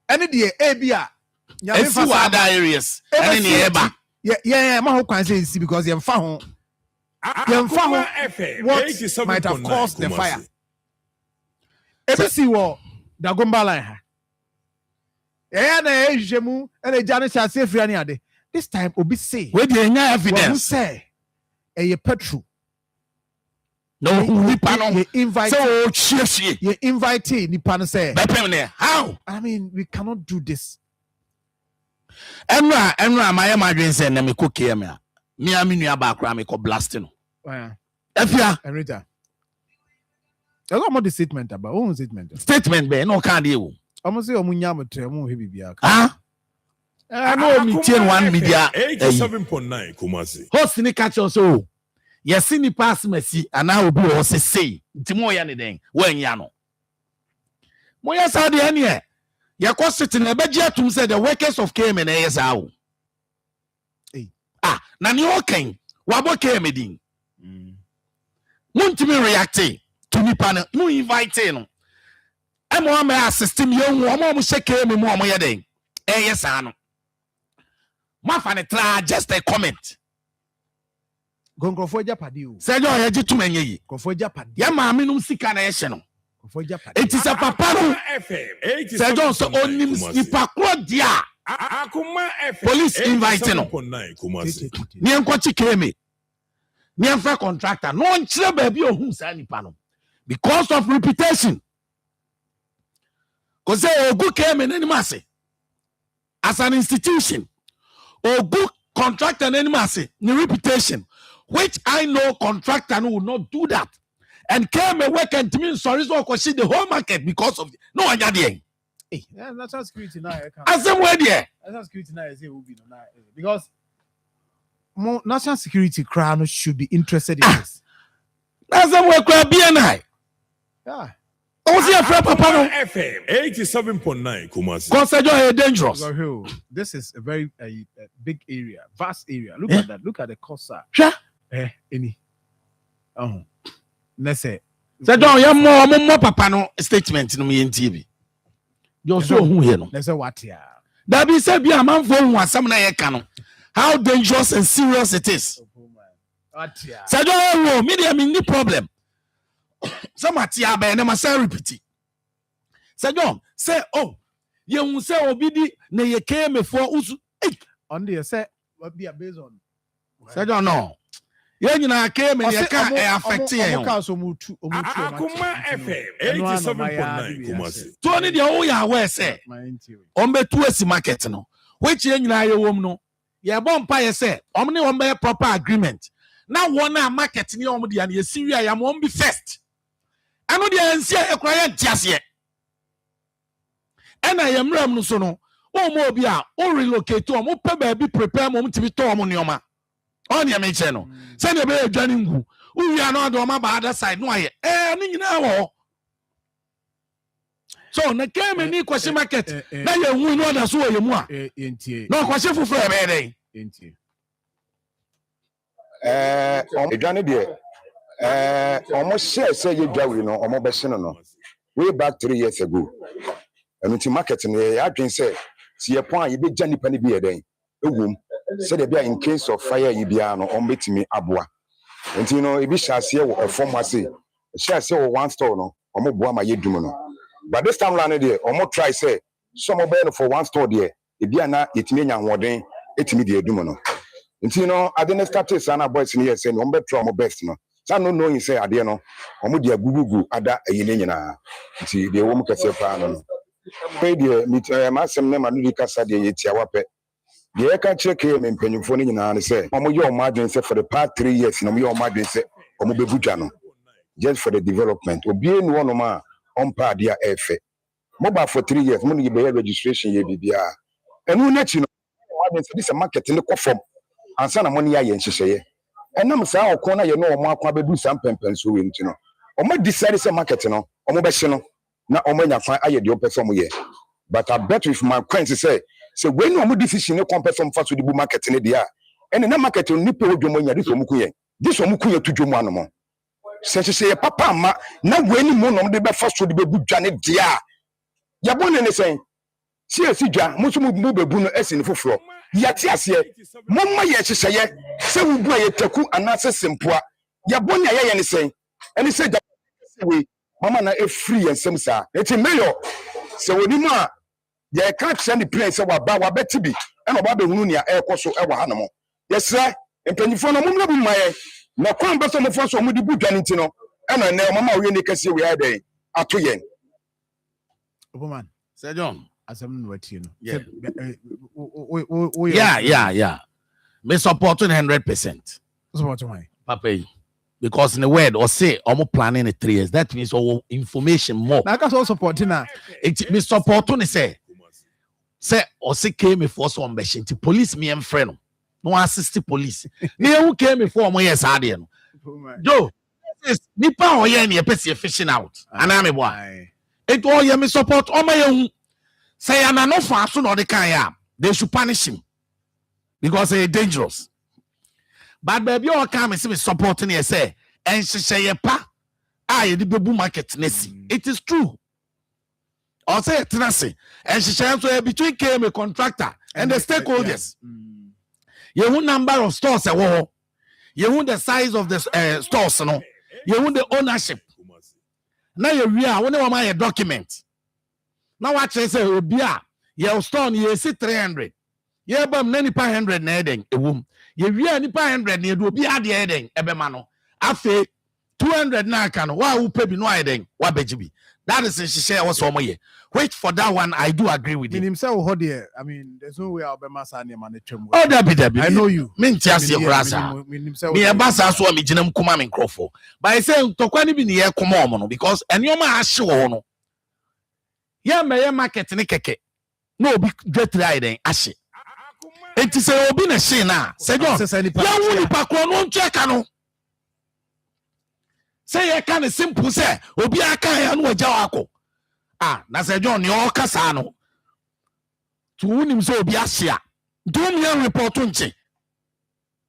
Any day, Abia, if you other areas, any neighbor, yeah, my whole can say see because you're found. What might have caused the fire? If you see what the Gomba line. This time obi say where the evidence say a petrol no you invite so you invite nipa say how I mean we cannot do this Emra my dream say na me cook here me nua ba akra me ko blasting efia Enrita there's no more the statement about own statement be no can dey wo almost say omunya motre mu he bibia no me chain one media 87.9 Kumasi host ni catch us so yes ni pass mercy and now obi o say ntimo ya ne den wanya no mo ya sa de ane e ya ko sit na beji atum say the workers of KM na yes awo na ni okan wabo KM din muntimi react to nipa no mu invite no I'm going to assist him. Young woman, shake him. More yet. Yes, I know. My funny try just a comment. Go for Japadi. Say, you're a gentleman. Go for Japadi. Yeah, mammy, no sick and national. For Japadi. It is a papa. Say, don't so on him. Nipakwa dia. Police inviting. Niam kwachi keme. Niam fa contractor. No one chile baby or who's any panel because of reputation. Because Ogu came in any massy as an institution. Ogu contractor and any massy, the reputation, which I know contractor would not do that. And came and work and to me, sorry, so because the whole market because of no one had hey, that's how security now. As the way there, that's how security now is because more national security crown should be interested in this. That's the way could be an eye. Yeah. FM 87.9 Kumasi. Consider dangerous. This is a very big area, vast area. Look at that. Look at the Kosa. Any. Oh, let's say. So don't you more papa no statement no me in TV. You're so who here no. Let's say what here. That be said be a man for one some na ye can. How dangerous and serious it is. What here. So don't media mean the problem. Somebody abe na masa repeat. Say John, say oh, you say obidi na ye came for usu. On the say what be based on. Say John no. Ye nyina came and ye can affect you. Akoma FM 87.9 Kumasi. To any the o ya we say. On be to esi market no. Which ye nyina ye wom no. Ye bon pa ye say, omne won be proper agreement. Now one market ni omo dia na ye siria ya mo be first. Ano dia nsia ekraya ntiase ena yemram no so no o mo obi a o relocate o mo pe ba bi prepare mo mtibi to mo neoma on ya me che no se na be adwane ngu uwia no do ma ba other side no aye ni nyina wo so na keme ni kwasi market na ye hu no da so ye mu a no kwasi fufuru e be den adwane de almost say you drawing no almost besino no way back 3 years ago and into market no I can say see a point you be jani pani be den ewum say there be in case of fire you bia no on betimi aboa and you know e be chance here a form say share one store no omo boa ma yedum no but this time round there omo try say some obey no for one store there e bia na yetimi nya hoden etimi de edum no nti no ade ne start sana boys ne yɛ sɛ no ɔmbɛtro ɔmo best no sa no knowing sɛ ade no ɔmo de agugugu ada ayi ne nyinaa nti de wo mu kɛse paa no pɛ de ma asɛm ne ma no di kasa de yɛ tia wapɛ de yɛ ka kyerɛ ke me mpanyimfo ne nyinaa ne sɛ ɔmo yɛ ɔmo adwen sɛ for the past 3 years na ɔmo yɛ ɔmo adwen sɛ ɔmo bɛbu dwa no just for the development obie no no ma ɔmpa ade a ɛfɛ mobile for 3 years mo ne yɛ registration yɛ bibia ɛno na chi no adwen sɛ this market ne kɔ fam ansa na mo ne yɛ nhyehyɛeɛ ɛnam saa ɔkɔ na yɛ no ɔmo akwa bɛdu sam pɛmpɛn so wɛ nti no ɔmo decide sɛ market no ɔmo bɛhye no na ɔmo anya kwan ayɛ deɛ ɔpɛ sɛ ɔmo yɛ but I bet with my friends say when ɔmo decision ne kɔn pɛ sɛ ɔmo fa so de bu market ne deɛ a ɛne na market no nipa wɔ dwom anya this ɔmo kuyɛ to dwom ano mo sɛ hyehyɛ papa ama na wɔ ni mo na ɔmo de bɛfa so de bɛbu dwa ne deɛ a yɛbɔ ne ne sɛn si esi dwa mo so mo bɛbu no esi ne foforɔ yɛte aseɛ mo ma yɛ hyehyɛ sɛ wo bu a yɛtaku anaasɛ sempoa yɛbɔ ne ayɛ ne sɛn ɛne sɛ gya we mama na efiri yɛn nsɛm saa eti mayor sɛ wɔ ni mu a yɛka kyerɛ ne plan sɛ wabɛte bi ɛna ɔba bɛhunu nea ɛrekɔ so ɛwɔ ha no mo yɛsrɛ mpanyinfoɔ no mumla bu ma yɛ na kwan bɛ sɛ ɔmofoɔ so ɔmo de bu dwa ne nti no ɛna nnɛ ɔmama ɔyɛ ne kɛseɛ wei ayɛ dɛn ato yɛn Oboman Sir John asɛm no watie no yeah me support 100% support why papa because in the word or say almost planning in 3 years that means all information more na ka so support na it me support to say or say came for some machine to police me and friend no assist police me who came for my yes ade no Joe nipa o ye na pese fishing out ana me boy it all ye me support o my hu say ana no fa so no de kan ya they should punish him because he dangerous. But baby, all come and see me supporting you say, and she say pa, I the baby market nesi. It is true. Or say tenancy, and she say so between KM a contractor and the stakeholders. You want number of stores a wall. You want the size of the stores, no. You want the ownership. Now you real when you want a document. Now what I say, Obia, your store you see 300. Yeah, but many 500 na eden ewum. Ye wi ani 500 na do bi ade eden ebema no. Afe 200 na aka no wa wo pe bi no eden wa beji bi. That is share what so ye. Wait for that one, I do agree with you. Himself hold here. I mean, there's no way Obama sa na man twem. Oh, that be. I know you. Me ntiase krasa. Me e basa so me ginam kuma me nkrofo. But I say tokwa ni bi ne ye kuma omo no because enioma ahye wo no. Ye meye market ne keke. No obi dwetri iden ahye. Enti se obi na she na se John ya wuni pakro no ncheka no se ye ka ne simple se obi aka ya no agya wako na se John ne o kasa no to wunim se obi ahye a do me report nche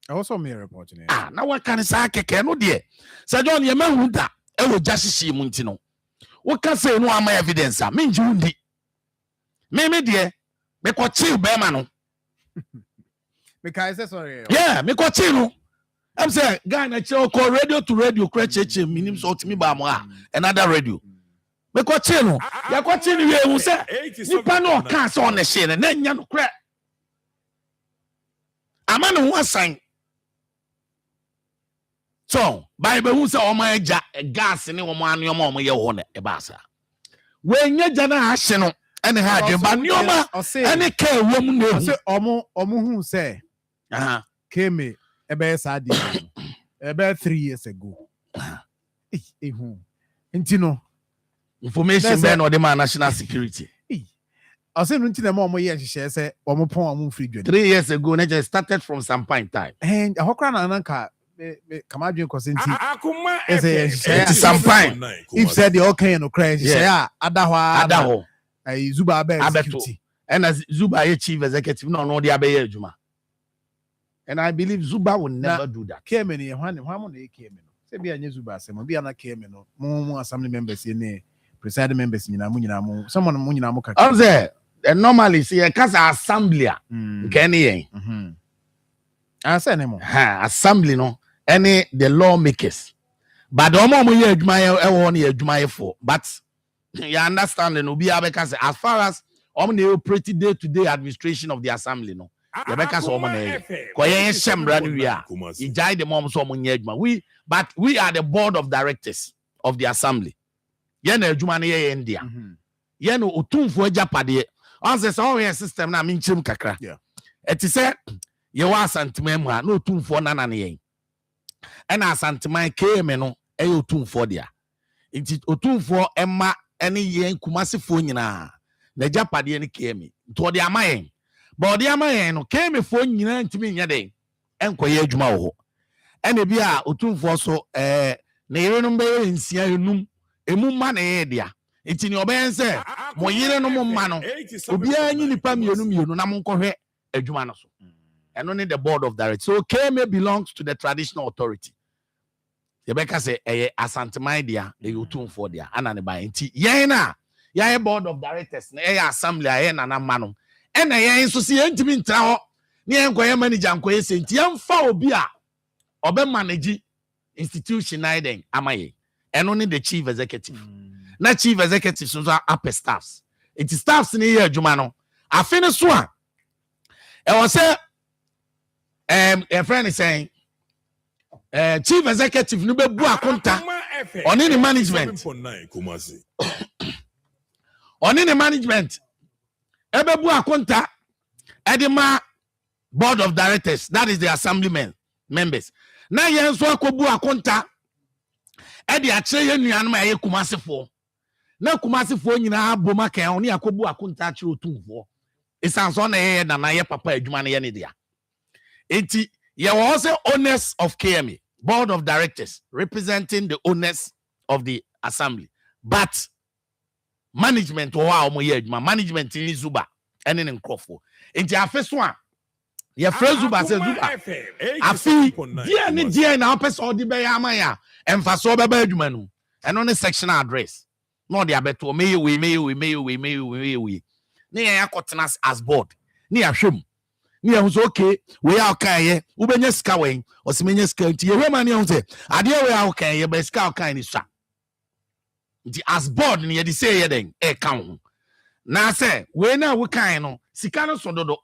also me report ne na wa ka ne sa keke no de se John ye mahu da e wo gya hihye mu nti no wo ka se no ama evidence a me nji wundi me de me ko chill be ma no because sorry yeah me ko no I'm saying guy na call radio to radio cheche minim so timi ba mo another radio me ko no ya ko no we hu say nipa no ka so on she na nya no kra ama no ho asan so bible hu say o ma agya gas ne wo mo anoma o mo ye wo na e ba sa we nya gya na ahye no ene ha adwen ba nioma ene ka ewom no say omo hu say came ebe sad about 3 years ago. Intino information then or the man national security. I say nothing the more years she say omo pon omo free 3 years ago na just started from some point time. And ahokra na nanka come adwen kosenti Akoma it's some point. If said the okay no crash say adaho Zuba abeto and as Zuba ye chief executive no dey abeya adwuma. And I believe Zuba will never do that. Came in here, one came in. Say be a Zuba, some be an came in. More assembly members in there, presiding members in Amunamo, someone Muninamoka. I there, and normally see a casa assembly. Kenny, I say no more. Assembly no, any the lawmakers. But the moment you admire for, but you understand, and be because as far as the operating day-to-day administration of the assembly, no. yɛbɛka sɛ ɔmo na ɛyɛ kɔyɛ hyɛmbra no wie a yɛgyae de mɔm so ɔmo nyɛ adwuma we are the board of directors of the assembly yɛna adwuma no yɛyɛ India yɛna otumfo agyapadeɛ ɔnsɛ sɛ ɔyɛ system na menkyerem kakra ɛte sɛ yɛwɔ asanteman mu a na otumfo nana ne yɛn ɛna asanteman KM no ɛyɛ otumfo dia nti otumfo ɛma ɛne yɛn kumasefoɔ nyinaa na agyapadeɛ no KM nti ɔde ama yɛn but ɔde ama yɛn no KM foɔ nyinaa ntumi nyɛ den ɛnkɔyɛ adwuma wɔ hɔ ɛna bi a otumfo so na yerenom bɛyɛ nsia enum emu ma na yɛ dia nti ne ɔbɛyɛ sɛ mo yerenom ma no obiara nyi nipa mienu na mo nkɔhwɛ adwuma no so ɛno ne the board of directors so KM belongs to the traditional authority yɛbɛka sɛ ɛyɛ asanteman dia ɛyɛ otumfo dia ana ne ba nti yɛn na yɛyɛ board of directors na ɛyɛ assembly a yɛn nana ma no ɛna yɛn nso si yɛn ntumi ntra hɔ ne yɛn nkɔyɛ manager nkɔyɛ sɛ nti yɛmfa obi a ɔbɛ manage institution na yɛn ama yɛn ɛno ne the chief executive na chief executive so apɛ staffs nti staffs ne yɛ adwuma no afe ne so a ɛwɔ sɛ a friend is saying chief executive no bɛbu akonta ɔne ne management ɔne ne management ɛbɛbu akonta ɛde board of directors that is the assembly members na yɛn nso akɔbu akonta ɛde akyerɛ yɛn nuanom a ɛyɛ kumasefoɔ na kumasefoɔ nyinaa boma kan ɔne akɔbu akonta akyerɛ otumfoɔ ɛsan so na yɛyɛ nana yɛ papa adwuma no yɛ ne dia enti yɛwɔ also owners of KM board of directors representing the owners of the assembly but management wɔ a ɔmo yɛ adwuma management ni Zuba ɛne ne nkrɔfoɔ enti afe so a yɛfrɛ Zuba sɛ Zuba afi deɛ na ɔpɛ sɛ ɔde bɛyɛ ama ya ɛmfa so ɔbɛba adwuma no ɛno ne sectional address na ɔde abɛto meyɛ wei ne yɛn akɔtena as board ne yɛahwɛ mu ne yɛn so okay we a ɔkaeɛ wobɛnya sika wɛn ɔsɛmenya sika nti yɛhwɛ ma ne yɛn sɛ adeɛ we a ɔkaeɛ bɛ sika ɔkae ne sua nti as board ne yɛde sɛ yɛ den ɛka ho na sɛ we na wokae no sika no so dodo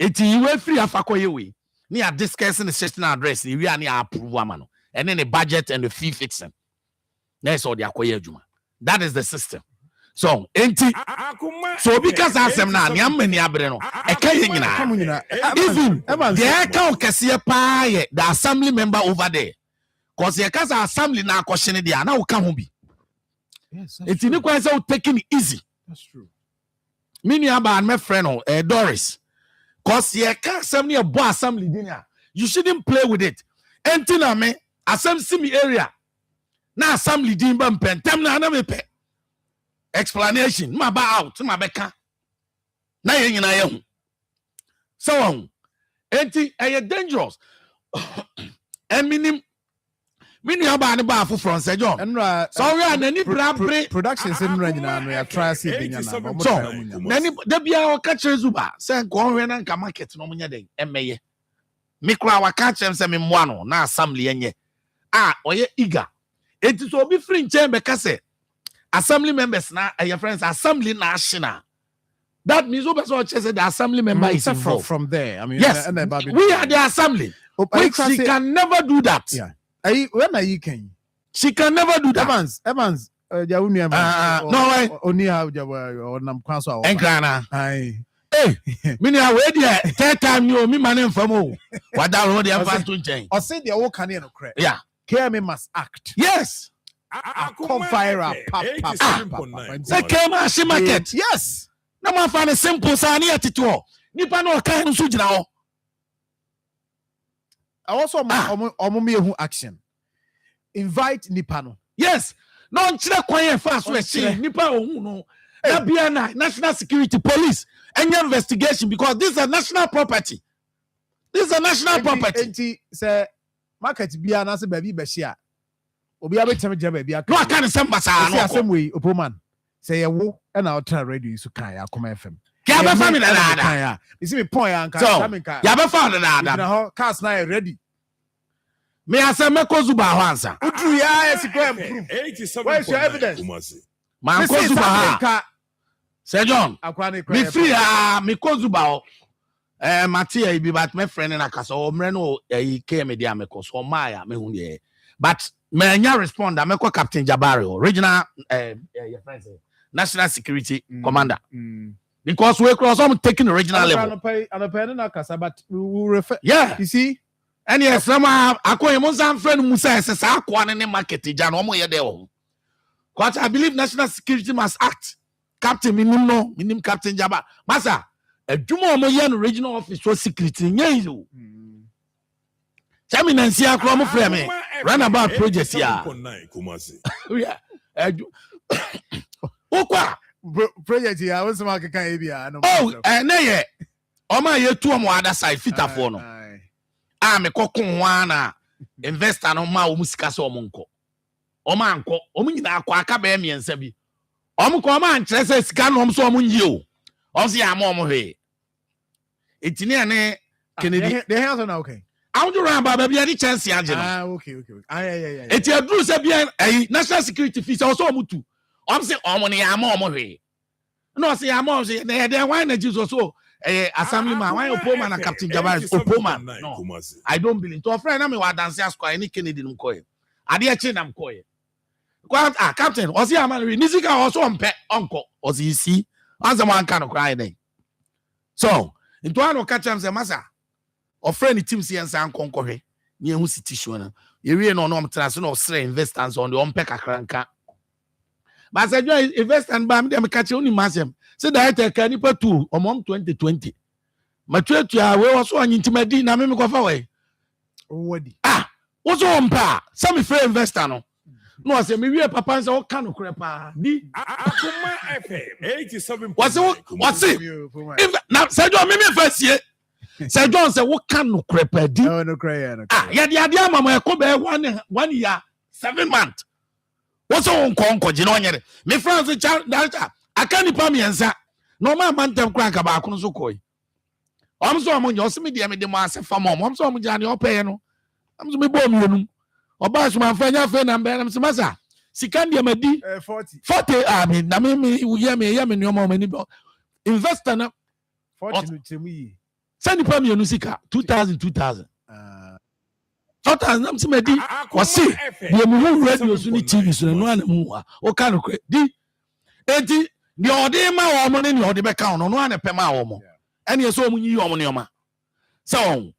eti we free afakɔyɛ we ne yɛ discuss ne sectional address ne wi a ne approve ama no ɛne ne budget and the fee fixing na sɛ ɔde akɔyɛ adwuma that is the system. So, enti so because asem na ne amani abre no eka ye nyina even the eka okese pa ye the assembly member over there cause ye kasa assembly na akohye ne dia na wo ka ho bi enti ni kwa say o taking it easy. That's true. Me nua ba my friend Doris cause ye ka assembly e bo assembly din a you shouldn't play with it enti na me assembly area na assembly din ba mpentem na me pe explanation ma ba out ma beka na ye nyina ye hu so on enti e dangerous and minim aba ne ba afoforo nse John so we are nani brabre production se nura nyina no ya try se binya na mo so nani da bia o ka kire Zuba se nko hwe na nka market no mo nya den emeye me kura wa ka kire se me mmoa no na assembly enye oye eager enti so obi free nche be ka se assembly members na your friends assembly na ashina that means the assembly member is from there. I mean, yes, we are the assembly. Which she can never do that. Yeah. When are you can? She can never do that. Evans, no, only how or nam council. Engrana. Hey, mini away there. Third time you me man from what that road the to change. Or say the whole can correct. Yeah. KM must act. Yes. Fire Say KM she market. Yes. No man find a simple sani attitude. Nipa no kan no so gina ho. Also omo action. Invite nipa no. Yes. No nchire kwan fa so e nipa ohun no. Na bia na national security police any investigation because this is a national property. This is a national property. Enti say market bia na se ba bi be hia. Obi abetem jaba bia. No aka ne sem basa no. Say we opoman. Say wo e na ultra radio su kan ya Akoma FM. Ya be family na da. You see me point anka so, ya be family na da. Na cars na ready. Me ase meko Zuba ho ansa. Udu ya esiko improve. Where is your evidence? Man ko Zuba ha. Sir John. Me free me ko Zuba ho. Matia be but my friend and Akasa or Mreno came media mekos or Maya me but may respond I Captain Jabari, regional your friends national security commander. Because we cross I'm taking the regional level. But we will refer. Yeah, you see. And yes, somehow I call him one friend Musa says I want any market Jan Because I believe national security must act. Captain minim Captain Jabba. Masa, a Jumo Moyan regional office was security. Yeah, Chairman and Sia Crom Frame. Run about projects here. Yeah. Project here, I was marking Caribbean. Oh, and nay, oh my year two on other side, fit a phone. I'm a cocoon one investor no ma musika so monko. O manko, o munina kwa kabemi and sebi. Omko man chese scan home so munyo. Osi amom he. It's near ne Kennedy. The house on okay. I want to run baby any chance ya. Okay. Yeah. It's a blue Sabian a national security fees also mutu. Say money amom he. No, say amom say they wine Jesus so. Assemblyman, why Opoma and Captain Jabari Opoma? No, I don't believe. To a friend, I'm a dance square, any Kennedy Mkoy. I dear chin, I'm coy. Captain, was he a man? Nizika also on pet uncle, or you see, as a man kind of cry day. So, into one catch him, the massa, or friend, Tim C and San Concord, near Musi Tishuna. You really know, no, transfer stray investors on the unpack a cranka. But I said, invest and bam, them catch only massam. Say that I can put 2 or mom 2020. My church, we also an intimate na me go far away. What's on pa? Some fair investor no. No, I say me we papa and say what kind of crepa. Di Akoma FM 87. What's it? If now say John me first year. Say John say what kind of crepa di? No cry. Yeah, the mama e ko be 1 year 7 months. What's on conco jinonyere? Me friends Delta. I can't pay me answer. No man them crank about Kunzukoi. I'm so among your semi dear master for mom. I'm so much on your pay. No, I'm so me bomb you. Or bash my friend and bear them some massa. Sikandia Medi 40. I mean, Namimi, Yami, your mom, investor 40 to me. Send the me Nusika 2000. 2000, I'm so medi. Was see, the Mu radio Sunni TV, so no one more. O kind of di. Eti the odema woman in your debacount on one pema woman. And you saw me on your so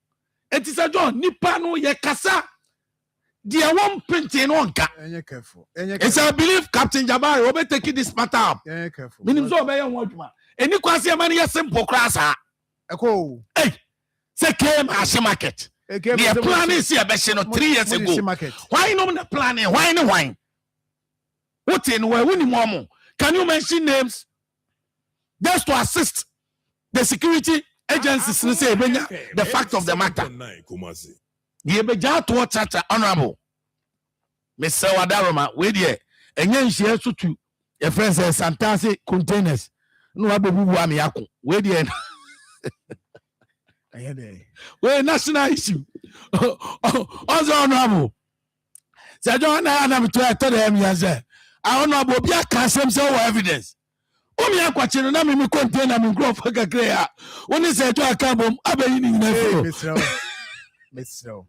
it is a John Nipano Yakasa. Dear one printing on cat. Careful. It's I believe Captain Jabari will be taking this matter up. Careful. Minimum so by one man. And you can see a man here simple crasser. Echo. Hey, say came as market. The plan is here, but 3 years ago. Why no the planning? Why no wine? What in where winning mom? Can you mention names just to assist the security agencies to say the fact of the matter? You be just to watch that honorable Mr. Wadaroma, wait here, and then she has to your friends say Santasi containers. No, I be who wait here. Well, national issue. Also honorable. So John, I am to tell them, yes, I don't know about be a custom so evidence. Omi akwachino na me contain am grow for kakrea. Oni say to akabom abayi ni na Mr.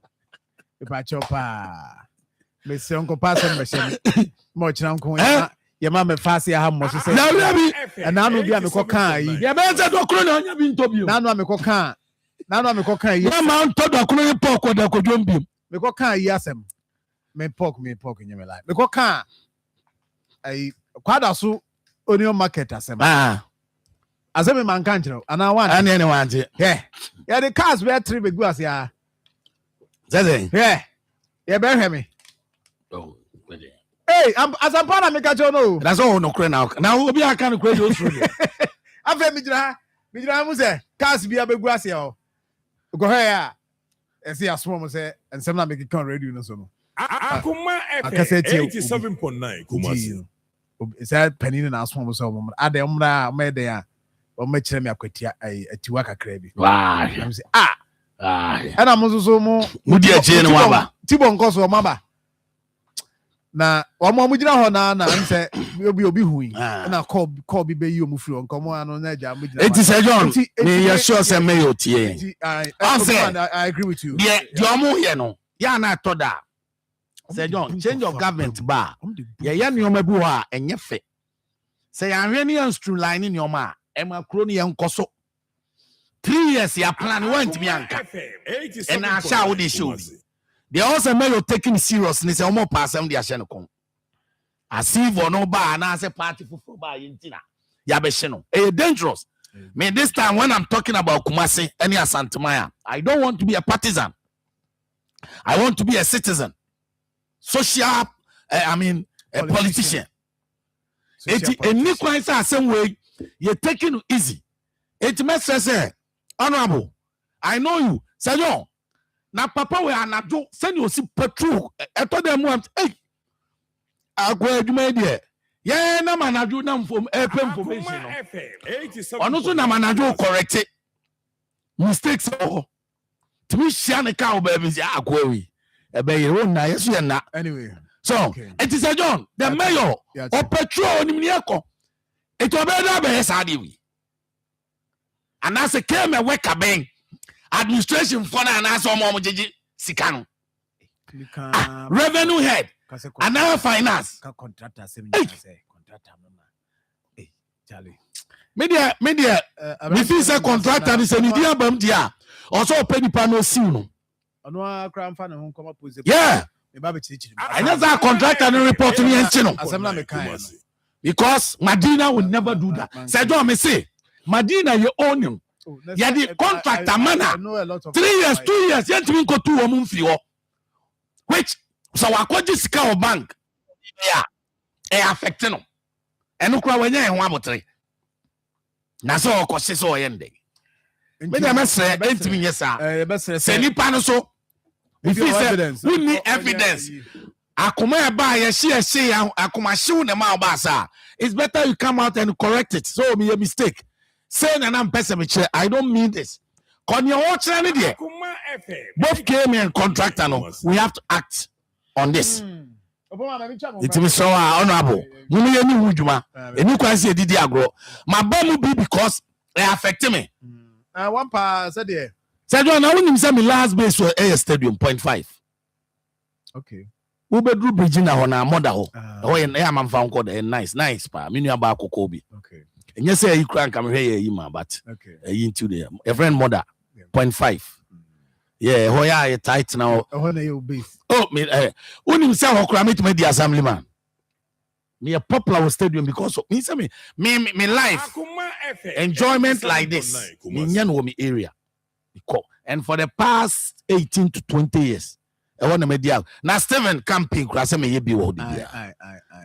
Ipa chopa. Mr. Uncle Pastor Machine. Mo chira nko ya. Ya ma me fast ya ha mo so say. Na bi and na no bia me ko kan yi. Ya be say do kro na onya bi ntobio. Na no me ko kan. Na no me ko kan yi. Na ma nto do kro ni pork da ko dwom bi. Me ko kan yi asem. Me pork nyeme like. Me ko kan ai kwada so onion market asem. Asem man kan kiro. Ana one. Ana ne wante. Yeah, the cars were 3 big guas ya. Zeze. Yeah. Yeah, be hear me. Oh. Hey, as I'm part of me catch no. That's all no credit now. Now obi aka no credit o through. Afa mi jira mu say cars bia be guas ya. Go here. And see as small say and some na make it radio no so no. Akoma FM 87.9 Kumasi. Is that penny na small so mo. Ade umra me de ya. O me kire me akwatia atiwa kakra bi. Wow. I'm say and I'm so mo mudi ache no waba. Tibo nkoso maba. na omo mujina ho na nse obi hui na call bi be yi omufri onkomo ano na ja mujina it is John me you sure say me yo tie I agree with you the omo here no ya na toda say John change of government ba ye nioma bi ho a enye fe say anhwe ne yan streamline nioma ema kro ne yan koso 3 years ya plan want me anka and I shall dey show they also may you taking seriousness and more pass them their channel con as if or no bar and as a party for by intina yabesheno dangerous me this time when I'm talking about Kumasi any Santamaya I don't want to be a partisan I want to be a citizen social a politician any crisis the same way you're taking it easy it makes sense honorable I know you Senor na papa we anadwo send you see patrol eto dem want agwa adwuma die ye na manadwo na information no ono so na manadwo correct mistakes oh to me share ne ka oba say agwa wi ebe ye na yeso ye na anyway so it is a John the mayor of patrol ni mniako it obeda be sade wi and as a came a work ben administration for na na so mo jeje sika no revenue head and now finance contractor say contractor Charlie media we feel say contractor ni say ni dia bam dia also pay nipa no see no ono akra mfa ne ho koma pose yeah me ba be chichi I know that contractor no report ni enchi no asem me kan because Madina will never do that say do me say Madina you own him yeah, the contractor manner 3 years 2 years yet we go to woman free which so akwaji sika bank yeah affect no eno kwa wanya ho abotre na so okosi so yende me dey mesre entimi nyesa se nipa no so we feel evidence we need evidence akoma e ba ye she akoma hyew ne ma ba sa it's better you come out and correct it so me a mistake saying and I'm person I don't mean this. Can you watch any day? Both came and contractor no. We have to act on this. It is so honorable. You may any wujuma. And you can see did agro. My bomb will be because they affect me. One pa said there. Said you now when say me last base for a stadium 0.5. Okay. We be do bridge na ho na mother ho. Oh and I am found called nice pa. Me nu aba kokobi. Okay. And you say you can't come here, but into the a friend mother 0.5. Yeah, Hoya a tight now. Oh, me, when himself, Hokramit made the assemblyman. Me a popular stadium because of me life enjoyment like this. Me area. And for the past 18 to 20 years, I want to make the now Steven camping cross me ye be what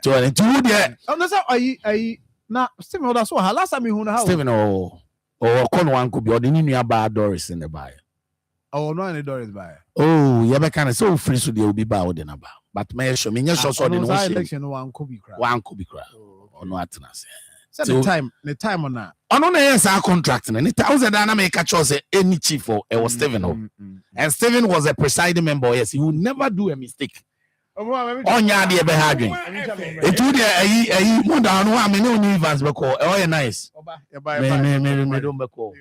so and to there. Oh, no, I na Steven that's what last time you know how Steven or one could be ordinary about Doris in the buyer. Oh, no, any Doris buyer. Oh, yeah, but kind of so free so they will be bowed in about. But may show me yes also the election one could be crap. One could be crap. Or no attendance. So the time on that. On yes, our contract and it was a dynamic chose any chief or it was Steven. And Steven was a presiding member. Yes, he would never do a mistake. On ya the behaging. It would a more down one million events because oh nice. Me don't beko.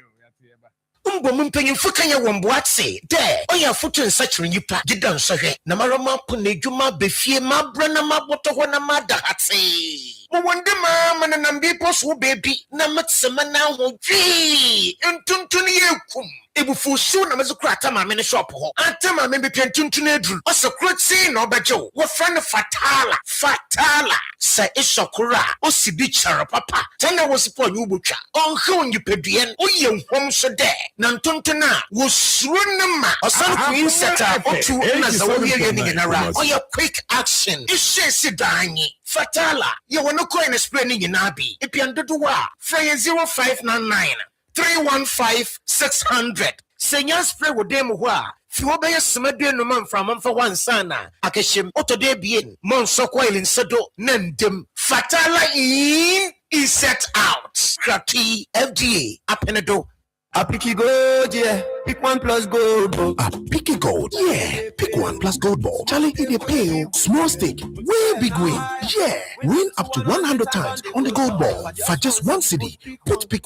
Mbom mpanyimfo kan ye won boatse de oya foto nsakire nyipa gidan sohwe na marama po na edwuma befie mabra na maboto ho na madahate mo wonde ma na nambi poso baby na matsema na ho dwi ntuntun yekum ebufu su na mezu krata ma me ne shop ho atama me be pentuntun edru osekroti na obejo wo friend fatala sa isokura osibi chara papa tana wo sipo nyu botwa onhe onyipaduen oye nhom so de na ntontona wo suru ne ma osan queen seta otu na za wo ye ni genera oye quick action ishesi danyi fatala ye wono coin explaining na bi epiandodo wa free 0599 315-600. Senya spray with them who are few by a smadue no man from Wansana. Akashim Otode bien, Monso Coil in Sado, Nendem, Fatala in is set out. Krati FDA, Apenado, A picky gold, yeah. Pick 1 plus gold ball. A picky gold, yeah. Pick 1 plus gold ball. Charlie, it a pay. Small stake, way big win. Yeah. Win up to 100 times on the gold ball for just 1 cedi. Put pick